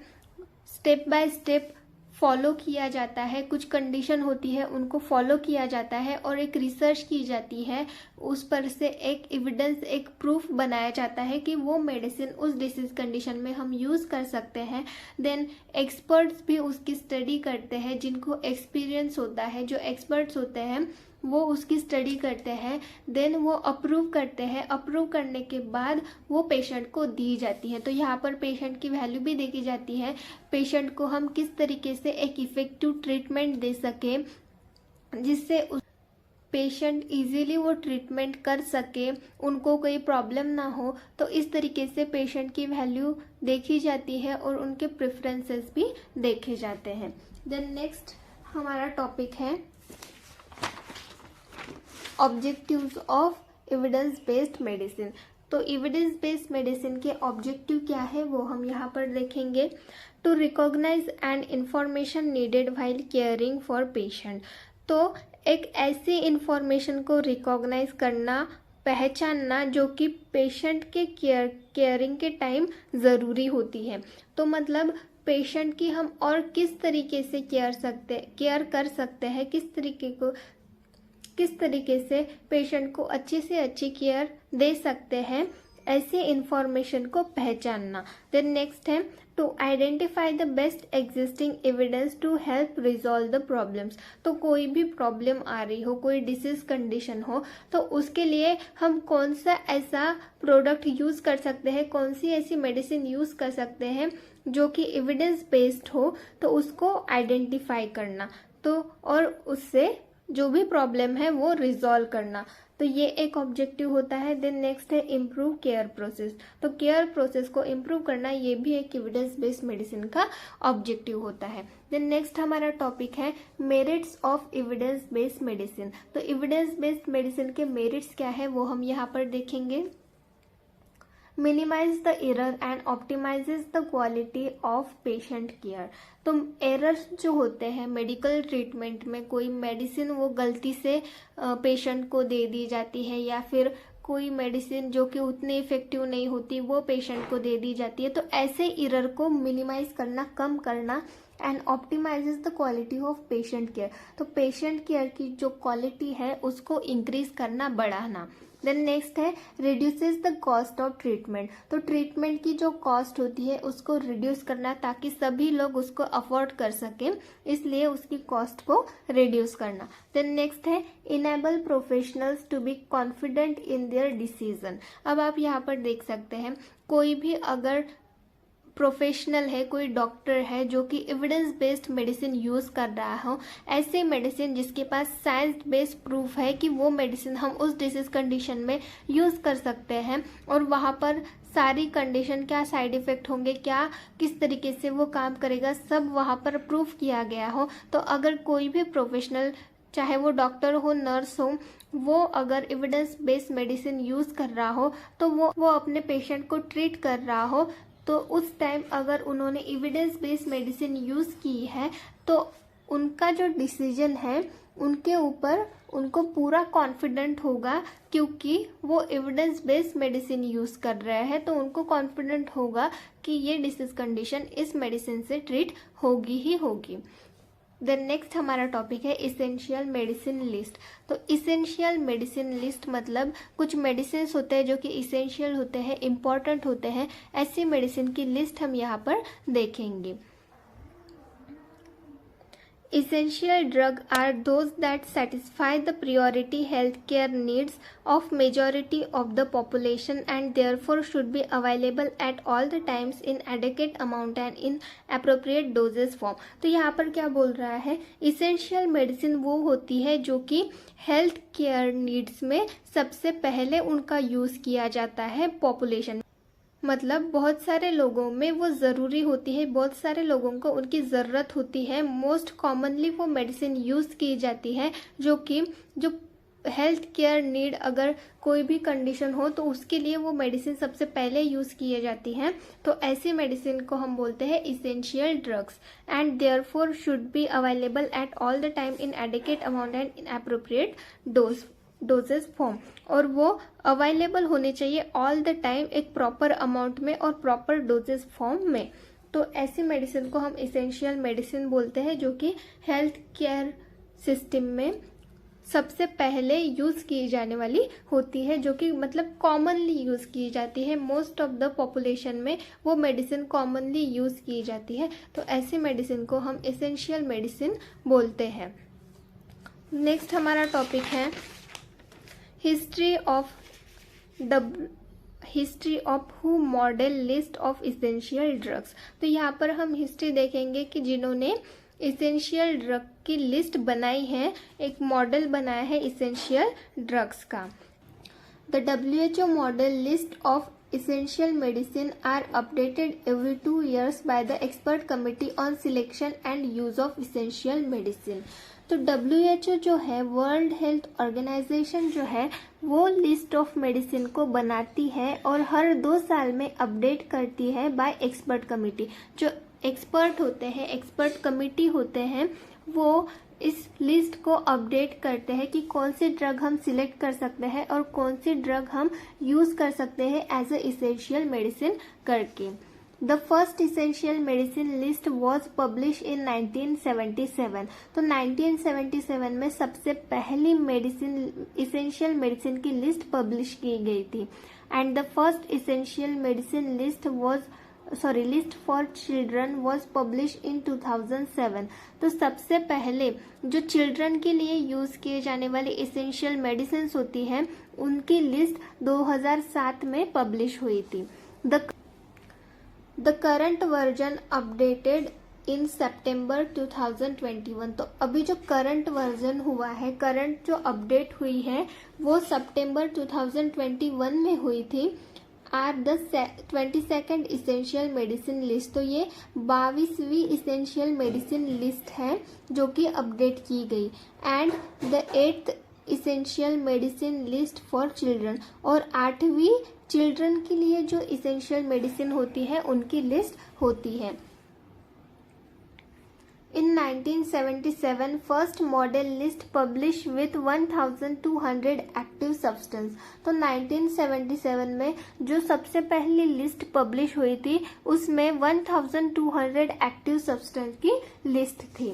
स्टेप बाय स्टेप फॉलो किया जाता है, कुछ कंडीशन होती है उनको फॉलो किया जाता है और एक रिसर्च की जाती है, उस पर से एक एविडेंस, एक प्रूफ बनाया जाता है कि वो मेडिसिन उस डिसीज कंडीशन में हम यूज़ कर सकते हैं. देन एक्सपर्ट्स भी उसकी स्टडी करते हैं, जिनको एक्सपीरियंस होता है, जो एक्सपर्ट्स होते हैं वो उसकी स्टडी करते हैं. देन वो अप्रूव करते हैं. अप्रूव करने के बाद वो पेशेंट को दी जाती है. तो यहाँ पर पेशेंट की वैल्यू भी देखी जाती है, पेशेंट को हम किस तरीके से एक इफेक्टिव ट्रीटमेंट दे सके जिससे पेशेंट इजीली वो ट्रीटमेंट कर सके, उनको कोई प्रॉब्लम ना हो. तो इस तरीके से पेशेंट की वैल्यू देखी जाती है और उनके प्रेफरेंसेस भी देखे जाते हैं. देन नेक्स्ट हमारा टॉपिक है objectives of evidence based medicine. तो एविडेंस बेस्ड मेडिसिन के ऑब्जेक्टिव क्या है वो हम यहाँ पर देखेंगे. To recognise and information needed while caring for patient. तो एक ऐसी इंफॉर्मेशन को रिकॉग्नाइज करना, पहचानना जो कि पेशेंट के केयरिंग के टाइम ज़रूरी होती है. तो मतलब पेशेंट की हम और किस तरीके से केयर कर सकते हैं, किस तरीके से पेशेंट को अच्छी से अच्छी केयर दे सकते हैं, ऐसे इंफॉर्मेशन को पहचानना. देन नेक्स्ट है to identify the best existing evidence to help resolve the problems. तो कोई भी प्रॉब्लम आ रही हो, कोई डिसीज कंडीशन हो, तो उसके लिए हम कौन सा ऐसा प्रोडक्ट यूज़ कर सकते हैं, कौन सी ऐसी मेडिसिन यूज़ कर सकते हैं जो कि एविडेंस बेस्ड हो, तो उसको आइडेंटिफाई करना, तो और उससे जो भी प्रॉब्लम है वो रिजॉल्व करना. तो ये एक ऑब्जेक्टिव होता है. देन नेक्स्ट है इम्प्रूव केयर प्रोसेस. तो केयर प्रोसेस को इम्प्रूव करना ये भी एक एविडेंस बेस्ड मेडिसिन का ऑब्जेक्टिव होता है. देन नेक्स्ट हमारा टॉपिक है merits of evidence based medicine. तो एविडेंस बेस्ड मेडिसिन के मेरिट्स क्या है वो हम यहाँ पर देखेंगे. Minimise the error and optimises the quality of patient care. तो एरर्स जो होते हैं मेडिकल ट्रीटमेंट में, कोई मेडिसिन वो गलती से पेशेंट को दे दी जाती है या फिर कोई मेडिसिन जो कि उतनी इफेक्टिव नहीं होती वो पेशेंट को दे दी जाती है। तो ऐसे एरर को मिनिमाइज करना, कम करना and optimises the quality of patient care. तो पेशेंट केयर की जो क्वालिटी है उसको इंक्रीज करना, बढ़ाना। देन नेक्स्ट है reduces the cost of treatment. तो ट्रीटमेंट की जो कॉस्ट होती है उसको रिड्यूस करना ताकि सभी लोग उसको अफोर्ड कर सकें, इसलिए उसकी कॉस्ट को रिड्यूस करना। देन नेक्स्ट है enable professionals to be confident in their decision. अब आप यहाँ पर देख सकते हैं कोई भी अगर प्रोफेशनल है, कोई डॉक्टर है जो कि एविडेंस बेस्ड मेडिसिन यूज कर रहा हो, ऐसे मेडिसिन जिसके पास साइंस बेस्ड प्रूफ है कि वो मेडिसिन हम उस डिसीज कंडीशन में यूज कर सकते हैं और वहाँ पर सारी कंडीशन, क्या साइड इफेक्ट होंगे, क्या किस तरीके से वो काम करेगा, सब वहाँ पर प्रूफ किया गया हो, तो अगर कोई भी प्रोफेशनल, चाहे वो डॉक्टर हो, नर्स हो, वो अगर एविडेंस बेस्ड मेडिसिन यूज कर रहा हो तो वो अपने पेशेंट को ट्रीट कर रहा हो, तो उस टाइम अगर उन्होंने एविडेंस बेस्ड मेडिसिन यूज की है तो उनका जो डिसीजन है उनके ऊपर उनको पूरा कॉन्फिडेंट होगा, क्योंकि वो एविडेंस बेस्ड मेडिसिन यूज कर रहे हैं। तो उनको कॉन्फिडेंट होगा कि ये डिसीज कंडीशन इस मेडिसिन से ट्रीट होगी ही होगी। देन नेक्स्ट हमारा टॉपिक है इसेंशियल मेडिसिन लिस्ट। तो इसेंशियल मेडिसिन लिस्ट मतलब कुछ मेडिसिन होते हैं जो कि इसेंशियल होते हैं, इम्पॉर्टेंट होते हैं, ऐसी मेडिसिन की लिस्ट हम यहाँ पर देखेंगे। Essential drugs are those that satisfy the priority healthcare needs of majority of the population and therefore should be available at all the times in adequate amount and in appropriate doses form। तो यहाँ पर क्या बोल रहा है, essential medicine वो होती है जो कि हेल्थ केयर नीड्स में सबसे पहले उनका यूज किया जाता है पॉपुलेशन, मतलब बहुत सारे लोगों में वो ज़रूरी होती है, बहुत सारे लोगों को उनकी ज़रूरत होती है। मोस्ट कॉमनली वो मेडिसिन यूज़ की जाती है जो हेल्थ केयर नीड, अगर कोई भी कंडीशन हो तो उसके लिए वो मेडिसिन सबसे पहले यूज़ किए जाती हैं। तो ऐसी मेडिसिन को हम बोलते हैं essential drugs and therefore should be available at all the time in adequate amount and in appropriate doses form. और वो अवेलेबल होने चाहिए ऑल द टाइम एक प्रॉपर अमाउंट में और प्रॉपर डोजेस फॉर्म में। तो ऐसी मेडिसिन को हम इसेंशियल मेडिसिन बोलते हैं जो कि हेल्थ केयर सिस्टम में सबसे पहले यूज की जाने वाली होती है, जो कि मतलब कॉमनली यूज की जाती है। मोस्ट ऑफ द पॉपुलेशन में वो मेडिसिन कॉमनली यूज की जाती है, तो ऐसी मेडिसिन को हम इसेंशियल मेडिसिन बोलते हैं। नेक्स्ट हमारा टॉपिक है history of who model list of essential drugs. तो यहाँ पर हम हिस्ट्री देखेंगे कि जिन्होंने इसेंशियल ड्रग की लिस्ट बनाई है, एक मॉडल बनाया है इसेंशियल ड्रग्स का। The WHO model list of essential medicine are updated every 2 years by the expert committee on selection and use of essential medicine। तो WHO जो है, वर्ल्ड हेल्थ ऑर्गेनाइजेशन जो है, वो लिस्ट ऑफ मेडिसिन को बनाती है और हर 2 साल में अपडेट करती है बाय एक्सपर्ट कमिटी। जो एक्सपर्ट होते हैं, एक्सपर्ट कमिटी होते हैं, वो इस लिस्ट को अपडेट करते हैं कि कौन सी ड्रग हम सिलेक्ट कर सकते हैं और कौन सी ड्रग हम यूज कर सकते हैं एज ए इसेंशियल मेडिसिन करके। The first essential medicine list was publish in 1977। तो 1977 में सबसे पहली मेडिसिन, इसेंशियल मेडिसिन की लिस्ट पब्लिश की गई थी। And the first essential medicine list for children was publish in 2007। तो सबसे पहले जो चिल्ड्रन के लिए यूज किए जाने वाली इसेंशियल मेडिसिन होती है उनकी लिस्ट 2007 में पब्लिश हुई थी। The current version updated in सितंबर 2021। तो अभी जो करंट वर्जन हुआ है, करंट जो अपडेट हुई है वो सितंबर 2021 में हुई थी। Are the 22nd essential medicine list. तो ये 22वीं इसेंशियल मेडिसिन लिस्ट है जो कि अपडेट की गई। And the 8th essential medicine list for children. और 8वीं चिल्ड्रन के लिए जो इसेंशियल मेडिसिन होती है उनकी लिस्ट होती है। In 1977, first model list published with 1200 active substance. तो 1977 में जो सबसे पहली लिस्ट पब्लिश हुई थी उसमें 1200 एक्टिव सब्सटेंस की लिस्ट थी.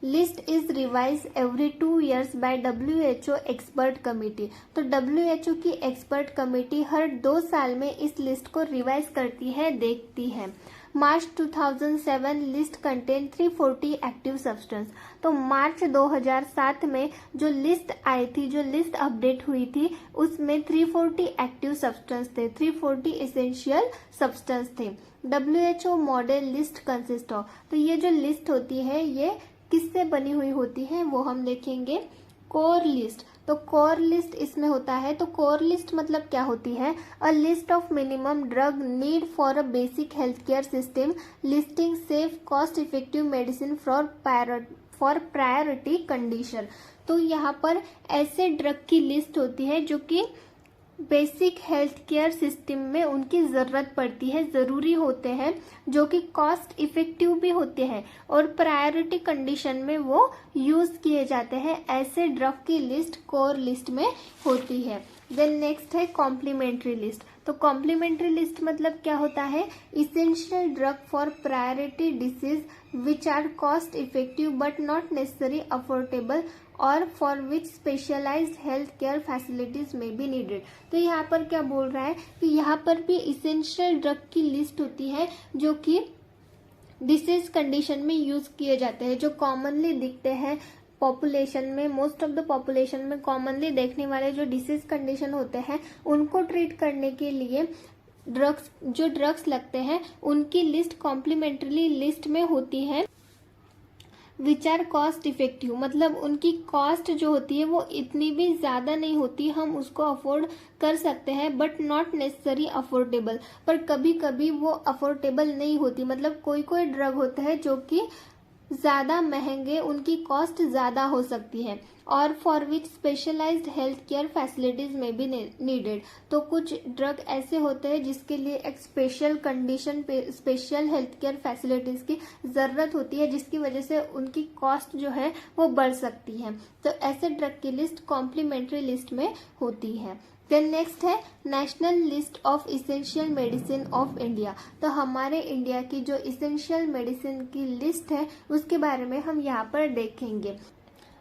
List is revise every 2 years by WHO expert committee. तो WHO की एक्सपर्ट कमेटी हर 2 साल में इस लिस्ट को रिवाइज करती है, देखती है. मार्च 2007 लिस्ट कंटेन 340 एक्टिव सब्सटेंस. तो मार्च 2007 में जो लिस्ट आई थी, जो लिस्ट अपडेट हुई थी, उसमें 340 एक्टिव सब्सटेंस थे, 340 एसेंशियल सब्सटेंस थे. WHO model list consist of. तो ये जो लिस्ट होती है ये किससे बनी हुई होती है वो हम देखेंगे. Core list. तो कोर लिस्ट इसमें होता है. तो कोर लिस्ट मतलब क्या होती है? A list of minimum drug need for a basic health care system, listing safe cost effective medicine for priority condition. तो यहाँ पर ऐसे ड्रग की लिस्ट होती है जो कि बेसिक हेल्थ केयर सिस्टम में उनकी ज़रूरत पड़ती है, ज़रूरी होते हैं, जो कि कॉस्ट इफेक्टिव भी होते हैं और प्रायोरिटी कंडीशन में वो यूज़ किए जाते हैं. ऐसे ड्रग की लिस्ट कोर लिस्ट में होती है. देन नेक्स्ट है कॉम्प्लीमेंट्री लिस्ट. तो कॉम्प्लीमेंट्री लिस्ट मतलब क्या होता है? Essential drug for priority disease which are cost effective but not necessary affordable और for which specialised health care facilities में बी नीडेड. तो यहाँ पर क्या बोल रहा है कि यहाँ पर भी इसेंशियल ड्रग की लिस्ट होती है जो कि डिसीज कंडीशन में यूज किए जाते हैं, जो कॉमनली दिखते हैं पॉपुलेशन में. मोस्ट ऑफ द पॉपुलेशन में कॉमनली देखने वाले जो डिसीज कंडीशन होते हैं उनको ट्रीट करने के लिए ड्रग्स लगते हैं, उनकी लिस्ट कॉम्प्लीमेंट्री लिस्ट में होती है. विच आर कॉस्ट इफेक्टिव मतलब उनकी कॉस्ट जो होती है वो इतनी भी ज़्यादा नहीं होती, हम उसको अफोर्ड कर सकते हैं, बट नॉट नेसेसरी अफोर्डेबल. पर कभी कभी वो अफोर्डेबल नहीं होती. मतलब कोई कोई ड्रग होता है जो कि ज़्यादा महंगे, उनकी कॉस्ट ज़्यादा हो सकती है. और for which specialised health care facilities में भी नीडेड. तो कुछ ड्रग ऐसे होते हैं जिसके लिए एक स्पेशल कंडीशन पे स्पेशल हेल्थ केयर फैसिलिटीज की ज़रूरत होती है, जिसकी वजह से उनकी कॉस्ट जो है वो बढ़ सकती है. तो ऐसे ड्रग की लिस्ट कॉम्प्लीमेंट्री लिस्ट में होती है. देन नेक्स्ट है national list of essential medicine of India. तो हमारे इंडिया की जो इसेंशियल मेडिसिन की लिस्ट है उसके बारे में हम यहाँ पर देखेंगे.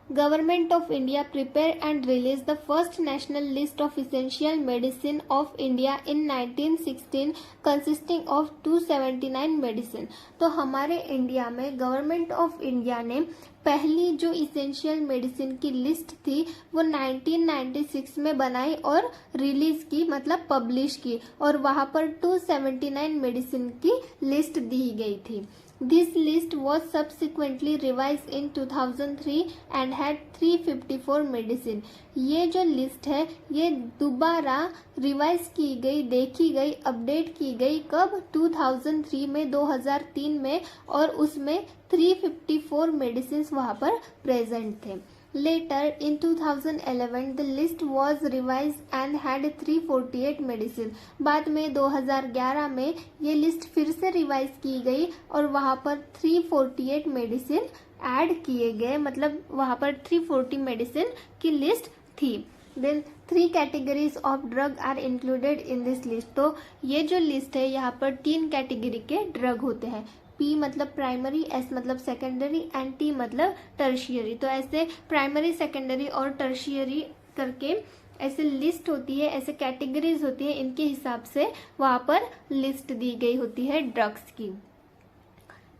Government of India prepare and release the first national list of essential medicine of India in 1916 consisting of 279 medicine. तो हमारे इंडिया में गवर्नमेंट ऑफ इंडिया ने पहली जो इसेंशियल मेडिसिन की लिस्ट थी वो 1996 में बनाई और रिलीज की, मतलब पब्लिश की, और वहाँ पर 279 मेडिसिन की लिस्ट दी गई थी. This list was subsequently revised in 2003 and had 354 medicine. ये जो लिस्ट है ये दोबारा रिवाइज की गई, देखी गई, अपडेट की गई. कब? 2003 में, 2003 में, और उसमें 354 मेडिसिन वहाँ पर प्रेजेंट थे. Later in 2011 the list was revised and had 348 medicine. बाद में 2011 में ये लिस्ट फिर से रिवाइज की गई और वहाँ पर 348 मेडिसिन ऐड किए गए, मतलब वहाँ पर 340 मेडिसिन की लिस्ट थी. Then 3 categories of drug are included in this list. तो ये जो लिस्ट है यहाँ पर 3 कैटेगरी के ड्रग होते हैं. P मतलब प्राइमरी, S मतलब सेकेंडरी एंड T मतलब टर्शियरी. तो ऐसे प्राइमरी, सेकेंडरी और टर्शियरी करके ऐसे लिस्ट होती है, ऐसे कैटेगरीज होती है, इनके हिसाब से वहाँ पर लिस्ट दी गई होती है ड्रग्स की.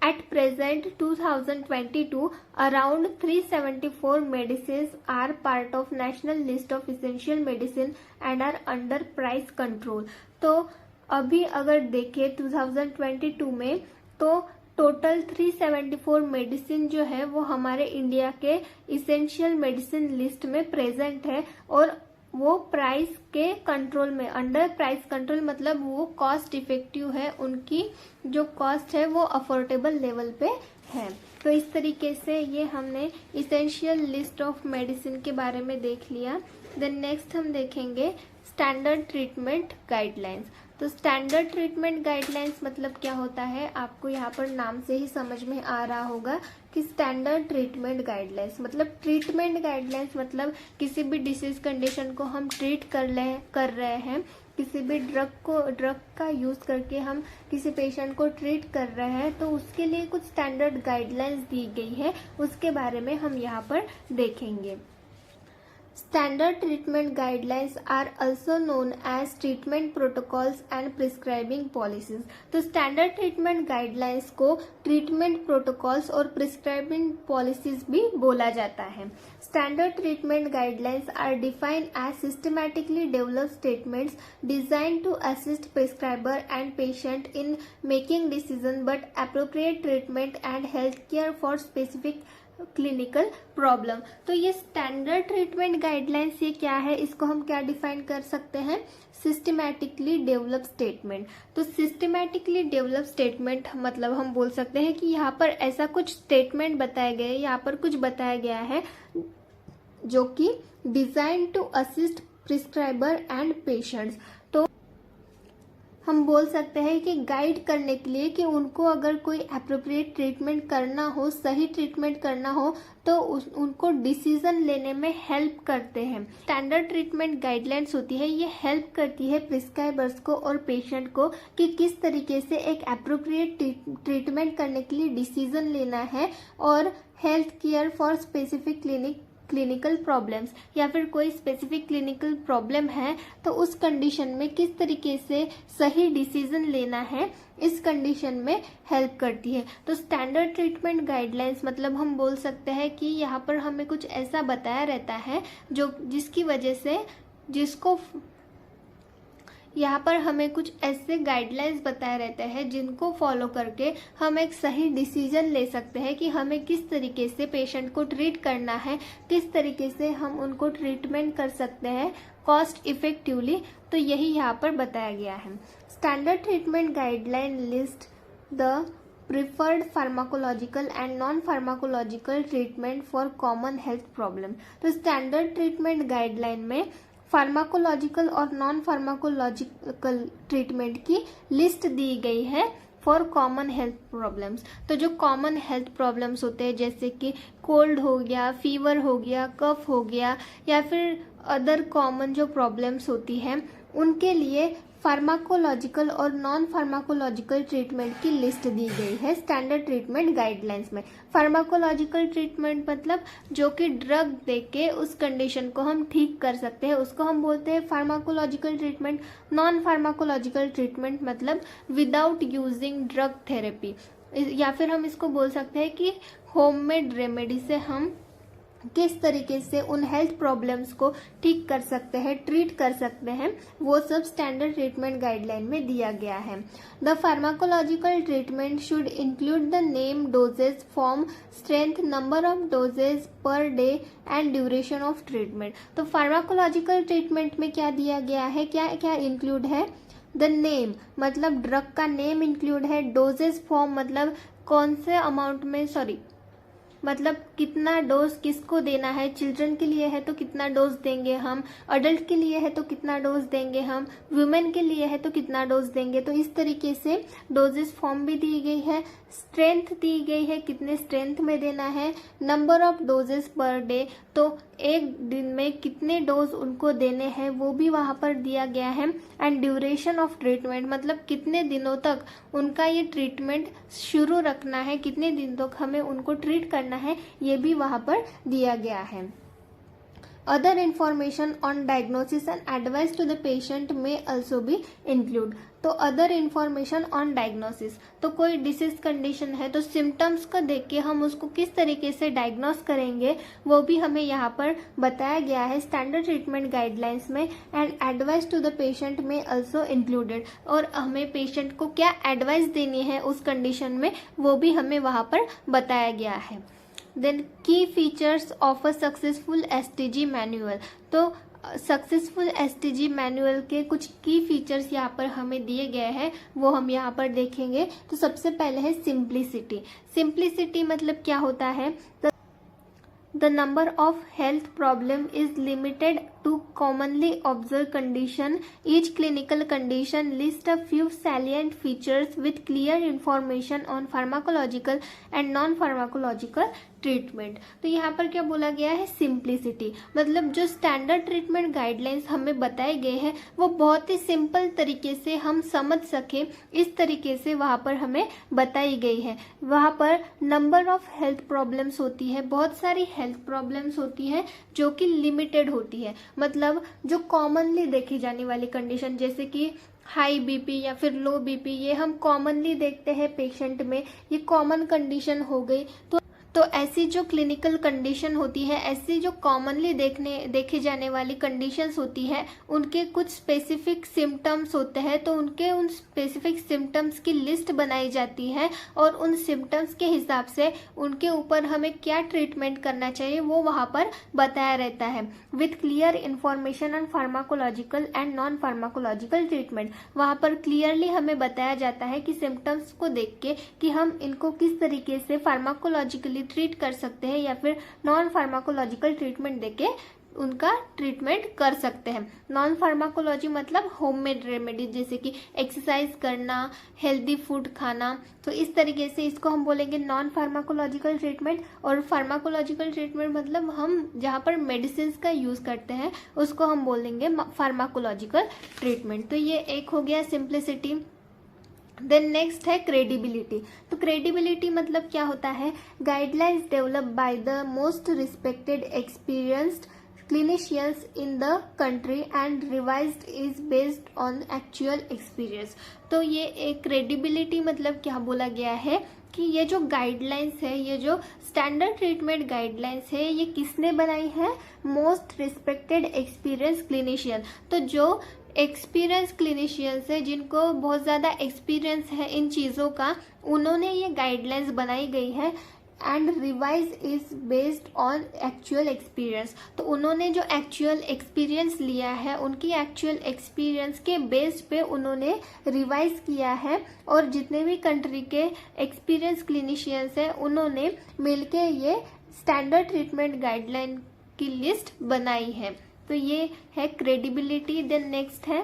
At present 2022 around 374 medicines are part of national list of essential medicine and are under price control. तो अभी अगर देखें 2022 में तो टोटल 374 मेडिसिन जो है वो हमारे इंडिया के इसेंशियल मेडिसिन लिस्ट में प्रेजेंट है और वो प्राइस के कंट्रोल में, अंडर प्राइस कंट्रोल मतलब वो कॉस्ट इफेक्टिव है, उनकी जो कॉस्ट है वो अफोर्डेबल लेवल पे है. तो इस तरीके से ये हमने इसेंशियल लिस्ट ऑफ मेडिसिन के बारे में देख लिया. देन नेक्स्ट हम देखेंगे स्टैंडर्ड ट्रीटमेंट गाइडलाइंस. तो स्टैंडर्ड ट्रीटमेंट गाइडलाइंस मतलब क्या होता है, आपको यहाँ पर नाम से ही समझ में आ रहा होगा कि स्टैंडर्ड ट्रीटमेंट गाइडलाइंस मतलब किसी भी डिसीज कंडीशन को हम ट्रीट कर रहे हैं, किसी भी ड्रग का यूज करके हम किसी पेशेंट को ट्रीट कर रहे हैं, तो उसके लिए कुछ स्टैंडर्ड गाइडलाइंस दी गई है, उसके बारे में हम यहाँ पर देखेंगे। Standard treatment guidelines are also known as treatment protocols and prescribing policies। तो standard treatment guidelines को treatment protocols और prescribing policies भी बोला जाता है। Standard treatment guidelines are defined as systematically developed statements designed to assist prescriber and patient in making decisions but appropriate treatment and healthcare for specific clinical problem. तो ये standard treatment guidelines ये क्या है, इसको हम क्या डिफाइन कर सकते हैं, सिस्टमैटिकली डेवलप स्टेटमेंट। तो सिस्टमैटिकली डेवलप स्टेटमेंट मतलब हम बोल सकते हैं कि यहाँ पर ऐसा कुछ स्टेटमेंट बताए गए, यहाँ पर कुछ बताया गया है जो कि design to assist prescriber and patients. तो हम बोल सकते हैं कि गाइड करने के लिए कि उनको अगर कोई एप्रोप्रिएट ट्रीटमेंट करना हो, सही ट्रीटमेंट करना हो, तो उनको डिसीजन लेने में हेल्प करते हैं। स्टैंडर्ड ट्रीटमेंट गाइडलाइंस होती है, ये हेल्प करती है प्रिस्क्राइबर्स को और पेशेंट को कि किस तरीके से एक एप्रोप्रिएट ट्रीटमेंट करने के लिए डिसीजन लेना है और health care for specific clinical problems, या फिर कोई स्पेसिफिक क्लिनिकल प्रॉब्लम है तो उस कंडीशन में किस तरीके से सही डिसीजन लेना है, इस कंडीशन में हेल्प करती है। तो स्टैंडर्ड ट्रीटमेंट गाइडलाइंस मतलब हम बोल सकते हैं कि यहाँ पर हमें कुछ ऐसा बताया रहता है जिसकी वजह से यहाँ पर हमें कुछ ऐसे गाइडलाइंस बताए रहते हैं जिनको फॉलो करके हम एक सही डिसीजन ले सकते हैं कि हमें किस तरीके से पेशेंट को ट्रीट करना है, किस तरीके से हम उनको ट्रीटमेंट कर सकते हैं कॉस्ट इफेक्टिवली। तो यही यहाँ पर बताया गया है। Standard treatment guideline list the preferred pharmacological and non pharmacological treatment for common health problem. तो स्टैंडर्ड ट्रीटमेंट गाइडलाइन में फार्माकोलॉजिकल और नॉन फार्माकोलॉजिकल ट्रीटमेंट की लिस्ट दी गई है फॉर कॉमन हेल्थ प्रॉब्लम्स। तो जो कॉमन हेल्थ प्रॉब्लम्स होते हैं जैसे कि कोल्ड हो गया, फीवर हो गया, कफ हो गया, या फिर अदर कॉमन जो प्रॉब्लम्स होती हैं, उनके लिए फार्माकोलॉजिकल और नॉन फार्माकोलॉजिकल ट्रीटमेंट की लिस्ट दी गई है स्टैंडर्ड ट्रीटमेंट गाइडलाइंस में। फार्माकोलॉजिकल ट्रीटमेंट मतलब जो कि ड्रग देके उस कंडीशन को हम ठीक कर सकते हैं, उसको हम बोलते हैं pharmacological treatment. Non pharmacological treatment मतलब विदाउट यूजिंग ड्रग थेरेपी, या फिर हम इसको बोल सकते हैं कि होममेड रेमेडी से हम किस तरीके से उन हेल्थ प्रॉब्लम्स को ठीक कर सकते हैं, ट्रीट कर सकते हैं, वो सब स्टैंडर्ड ट्रीटमेंट गाइडलाइन में दिया गया है। The pharmacological treatment should include the name, dosages, form, strength, number of dosages per day and duration of treatment. तो फार्माकोलॉजिकल ट्रीटमेंट में क्या दिया गया है, क्या क्या इंक्लूड है, द नेम मतलब ड्रग का नेम इंक्लूड है, डोजेज फॉर्म मतलब कौन से अमाउंट में, मतलब कितना डोज किसको देना है, चिल्ड्रन के लिए है तो कितना डोज देंगे हम, अडल्ट के लिए है तो कितना डोज देंगे हम, वुमेन के लिए है तो कितना डोज देंगे। तो इस तरीके से डोजेस फॉर्म भी दी गई है, स्ट्रेंथ दी गई है, कितने स्ट्रेंथ में देना है, number of doses per day तो एक दिन में कितने डोज उनको देने हैं वो भी वहाँ पर दिया गया है, एंड ड्यूरेशन ऑफ ट्रीटमेंट मतलब कितने दिनों तक उनका ये ट्रीटमेंट शुरू रखना है, कितने दिन तक हमें उनको ट्रीट करना है, ये भी वहाँ पर दिया गया है। Other information on diagnosis and advice to the patient में ऑल्सो भी इंक्लूड। तो अदर इंफॉर्मेशन ऑन डायग्नोसिस, तो कोई डिसीज कंडीशन है तो सिम्टम्स को देख के हम उसको किस तरीके से डायग्नोस करेंगे वो भी हमें यहाँ पर बताया गया है स्टैंडर्ड ट्रीटमेंट गाइडलाइंस में, and advice to the patient में ऑल्सो इंक्लूडेड। और हमें पेशेंट को क्या एडवाइस देनी है उस कंडीशन में वो भी हमें वहाँ पर बताया गया है। देन की features of a successful STG manual. तो सक्सेसफुल एसटीजी मैनुअल के कुछ की फीचर्स यहाँ पर हमें दिए गए हैं, वो हम यहाँ पर देखेंगे। तो सबसे पहले है सिंप्लिसिटी। सिंप्लिसिटी मतलब क्या होता है, The number of health problem is limited to commonly observed condition. Each clinical condition lists a few salient features with clear information on pharmacological and non-pharmacological treatment. तो यहाँ पर क्या बोला गया है, सिंप्लिसिटी, मतलब जो स्टैंडर्ड ट्रीटमेंट गाइडलाइंस हमें बताए गए हैं वो बहुत ही सिंपल तरीके से हम समझ सके, इस तरीके से वहाँ पर हमें बताई गई है। वहाँ पर नंबर ऑफ हेल्थ प्रॉब्लम्स होती है, बहुत सारी हेल्थ प्रॉब्लम्स होती है जो कि लिमिटेड होती है, मतलब जो कॉमनली देखी जाने वाली कंडीशन, जैसे कि हाई बीपी या फिर लो बीपी, ये हम कॉमनली देखते हैं पेशेंट में, ये कॉमन कंडीशन हो गई। तो ऐसी जो क्लिनिकल कंडीशन होती है, ऐसी जो कॉमनली देखे जाने वाली कंडीशंस होती है, उनके कुछ स्पेसिफिक सिम्टम्स होते हैं, तो उनके उन स्पेसिफिक सिम्टम्स की लिस्ट बनाई जाती है और उन सिम्टम्स के हिसाब से उनके ऊपर हमें क्या ट्रीटमेंट करना चाहिए वो वहाँ पर बताया रहता है, with clear information on pharmacological and non pharmacological treatment. वहाँ पर क्लियरली हमें बताया जाता है कि सिम्टम्स को देख के कि हम इनको किस तरीके से फार्माकोलॉजिकली ट्रीट कर सकते हैं या फिर नॉन फार्माकोलॉजिकल ट्रीटमेंट देके उनका ट्रीटमेंट कर सकते हैं। नॉन फार्माकोलॉजी मतलब होममेड रेमेडी, जैसे कि एक्सरसाइज करना, हेल्दी फूड खाना, तो इस तरीके से इसको हम बोलेंगे नॉन फार्माकोलॉजिकल ट्रीटमेंट। और फार्माकोलॉजिकल ट्रीटमेंट मतलब हम जहाँ पर मेडिसिन का यूज करते हैं उसको हम बोलेंगे फार्माकोलॉजिकल ट्रीटमेंट। तो ये एक हो गया सिंप्लिसिटी। देन नेक्स्ट है क्रेडिबिलिटी। तो क्रेडिबिलिटी मतलब क्या होता है, guidelines develop by the most respected experienced clinicians in the country and revised is based on actual experience. तो ये एक क्रेडिबिलिटी मतलब क्या बोला गया है कि ये जो गाइडलाइंस है, ये जो स्टैंडर्ड ट्रीटमेंट गाइडलाइंस है, ये किसने बनाई है, मोस्ट रिस्पेक्टेड एक्सपीरियंस क्लिनिशियन। तो जो एक्सपीरियंस क्लिनिशियंस है, जिनको बहुत ज़्यादा एक्सपीरियंस है इन चीज़ों का, उन्होंने ये गाइडलाइंस बनाई गई है। And revise is based on actual experience. तो उन्होंने जो एक्चुअल एक्सपीरियंस लिया है, उनकी एक्चुअल एक्सपीरियंस के बेस पे उन्होंने रिवाइज किया है और जितने भी कंट्री के एक्सपीरियंस क्लिनिशियंस है उन्होंने मिलके ये स्टैंडर्ड ट्रीटमेंट गाइडलाइन की लिस्ट बनाई है। तो ये है क्रेडिबिलिटी। देन नेक्स्ट है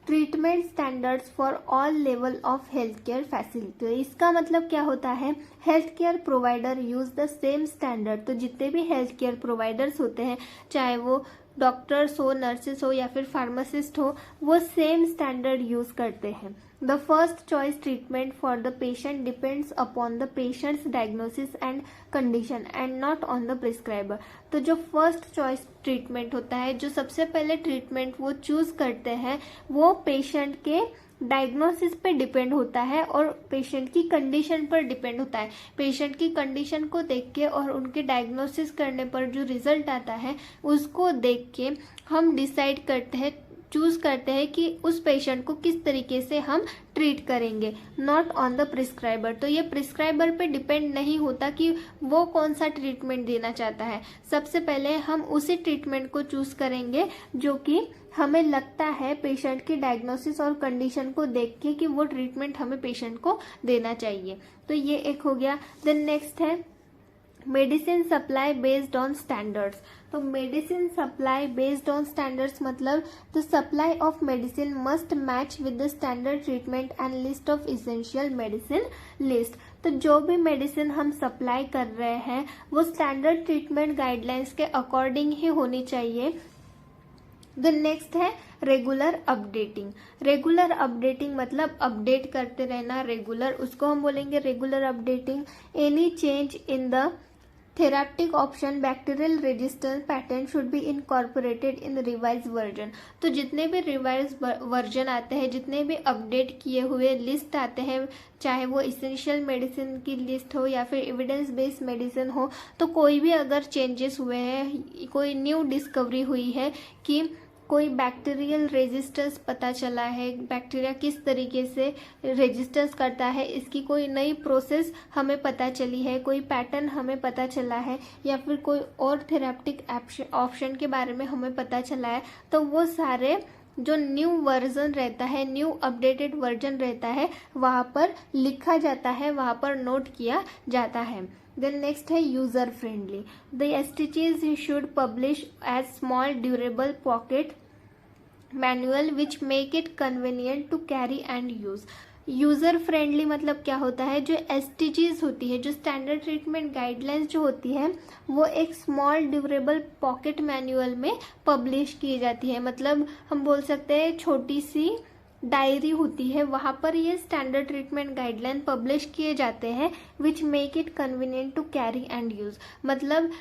treatment standards for all level of health care facility. इसका मतलब क्या होता है, health care provider use the same standard. तो जितने भी हेल्थ केयर प्रोवाइडर्स होते हैं, चाहे वो डॉक्टर्स हो, नर्सेस हो या फिर फार्मासिस्ट हो, वो सेम स्टैंडर्ड यूज करते हैं। The first choice treatment for the patient depends upon the patients diagnosis and condition and not on the prescriber. तो जो फर्स्ट चॉइस ट्रीटमेंट होता है, जो सबसे पहले ट्रीटमेंट वो चूज करते हैं, वो पेशेंट के डायग्नोसिस पे डिपेंड होता है और पेशेंट की कंडीशन पर डिपेंड होता है। पेशेंट की कंडीशन को देख के और उनके डायग्नोसिस करने पर जो रिजल्ट आता है उसको देख के हम डिसाइड करते हैं, चूज करते हैं कि उस पेशेंट को किस तरीके से हम ट्रीट करेंगे, नॉट ऑन द प्रिस्क्राइबर। तो ये प्रिस्क्राइबर पे डिपेंड नहीं होता कि वो कौन सा ट्रीटमेंट देना चाहता है। सबसे पहले हम उसी ट्रीटमेंट को चूज करेंगे जो कि हमें लगता है पेशेंट की डायग्नोसिस और कंडीशन को देख के कि वो ट्रीटमेंट हमें पेशेंट को देना चाहिए। तो ये एक हो गया। देन नेक्स्ट है medicine supply based on standards. तो medicine supply based on standards मतलब the supply of medicine must match with the standard treatment and list of essential medicine list. तो जो भी मेडिसिन हम सप्लाई कर रहे हैं वो स्टैंडर्ड ट्रीटमेंट गाइडलाइंस के अकॉर्डिंग ही होनी चाहिए। देन नेक्स्ट है रेगुलर अपडेटिंग। रेगुलर अपडेटिंग मतलब अपडेट करते रहना, रेगुलर, उसको हम बोलेंगे regular updating. Any change in the therapeutic option bacterial resistance pattern should be incorporated in revise version. तो जितने भी रिवाइज वर्जन आते हैं, जितने भी अपडेट किए हुए लिस्ट आते हैं, चाहे वो इसेंशियल मेडिसिन की लिस्ट हो या फिर एविडेंस बेस्ड मेडिसिन हो, तो कोई भी अगर चेंजेस हुए हैं, कोई न्यू डिस्कवरी हुई है कि कोई बैक्टीरियल रेजिस्टेंस पता चला है, बैक्टीरिया किस तरीके से रेजिस्टेंस करता है, इसकी कोई नई प्रोसेस हमें पता चली है, कोई पैटर्न हमें पता चला है या फिर कोई और थेराप्टिक ऑप्शन के बारे में हमें पता चला है, तो वो सारे जो न्यू वर्जन रहता है, न्यू अपडेटेड वर्जन रहता है, वहाँ पर लिखा जाता है, वहाँ पर नोट किया जाता है। देन नेक्स्ट है user friendly. The STGs should publish as small durable pocket manual which make it convenient to carry and use. User friendly मतलब क्या होता है, जो STGs होती है, जो स्टैंडर्ड ट्रीटमेंट गाइडलाइंस जो होती है, वो एक स्मॉल ड्यूरेबल पॉकेट मैनुअल में पब्लिश की जाती है। मतलब हम बोल सकते हैं छोटी सी डायरी होती है, वहाँ पर ये स्टैंडर्ड ट्रीटमेंट गाइडलाइन पब्लिश किए जाते हैं, which make it convenient to carry and use. मतलब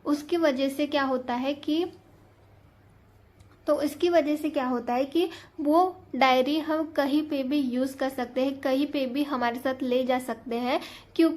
उसकी वजह से क्या होता है कि इसकी वजह से क्या होता है कि वो डायरी हम कहीं पे भी यूज़ कर सकते हैं, कहीं पे भी हमारे साथ ले जा सकते हैं। क्यों?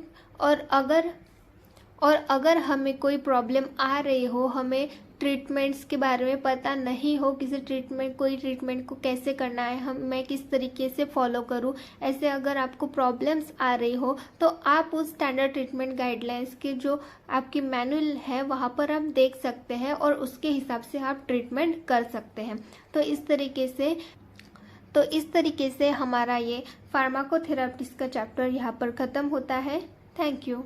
और अगर हमें कोई प्रॉब्लम आ रही हो, हमें ट्रीटमेंट्स के बारे में पता नहीं हो, कोई ट्रीटमेंट को कैसे करना है, मैं किस तरीके से फॉलो करूं, ऐसे अगर आपको प्रॉब्लम्स आ रही हो तो आप उस स्टैंडर्ड ट्रीटमेंट गाइडलाइंस के जो आपकी मैनुअल है वहाँ पर आप देख सकते हैं और उसके हिसाब से आप ट्रीटमेंट कर सकते हैं। तो इस तरीके से हमारा ये फार्माकोथेरेपिस्ट का चैप्टर यहाँ पर ख़त्म होता है। Thank you.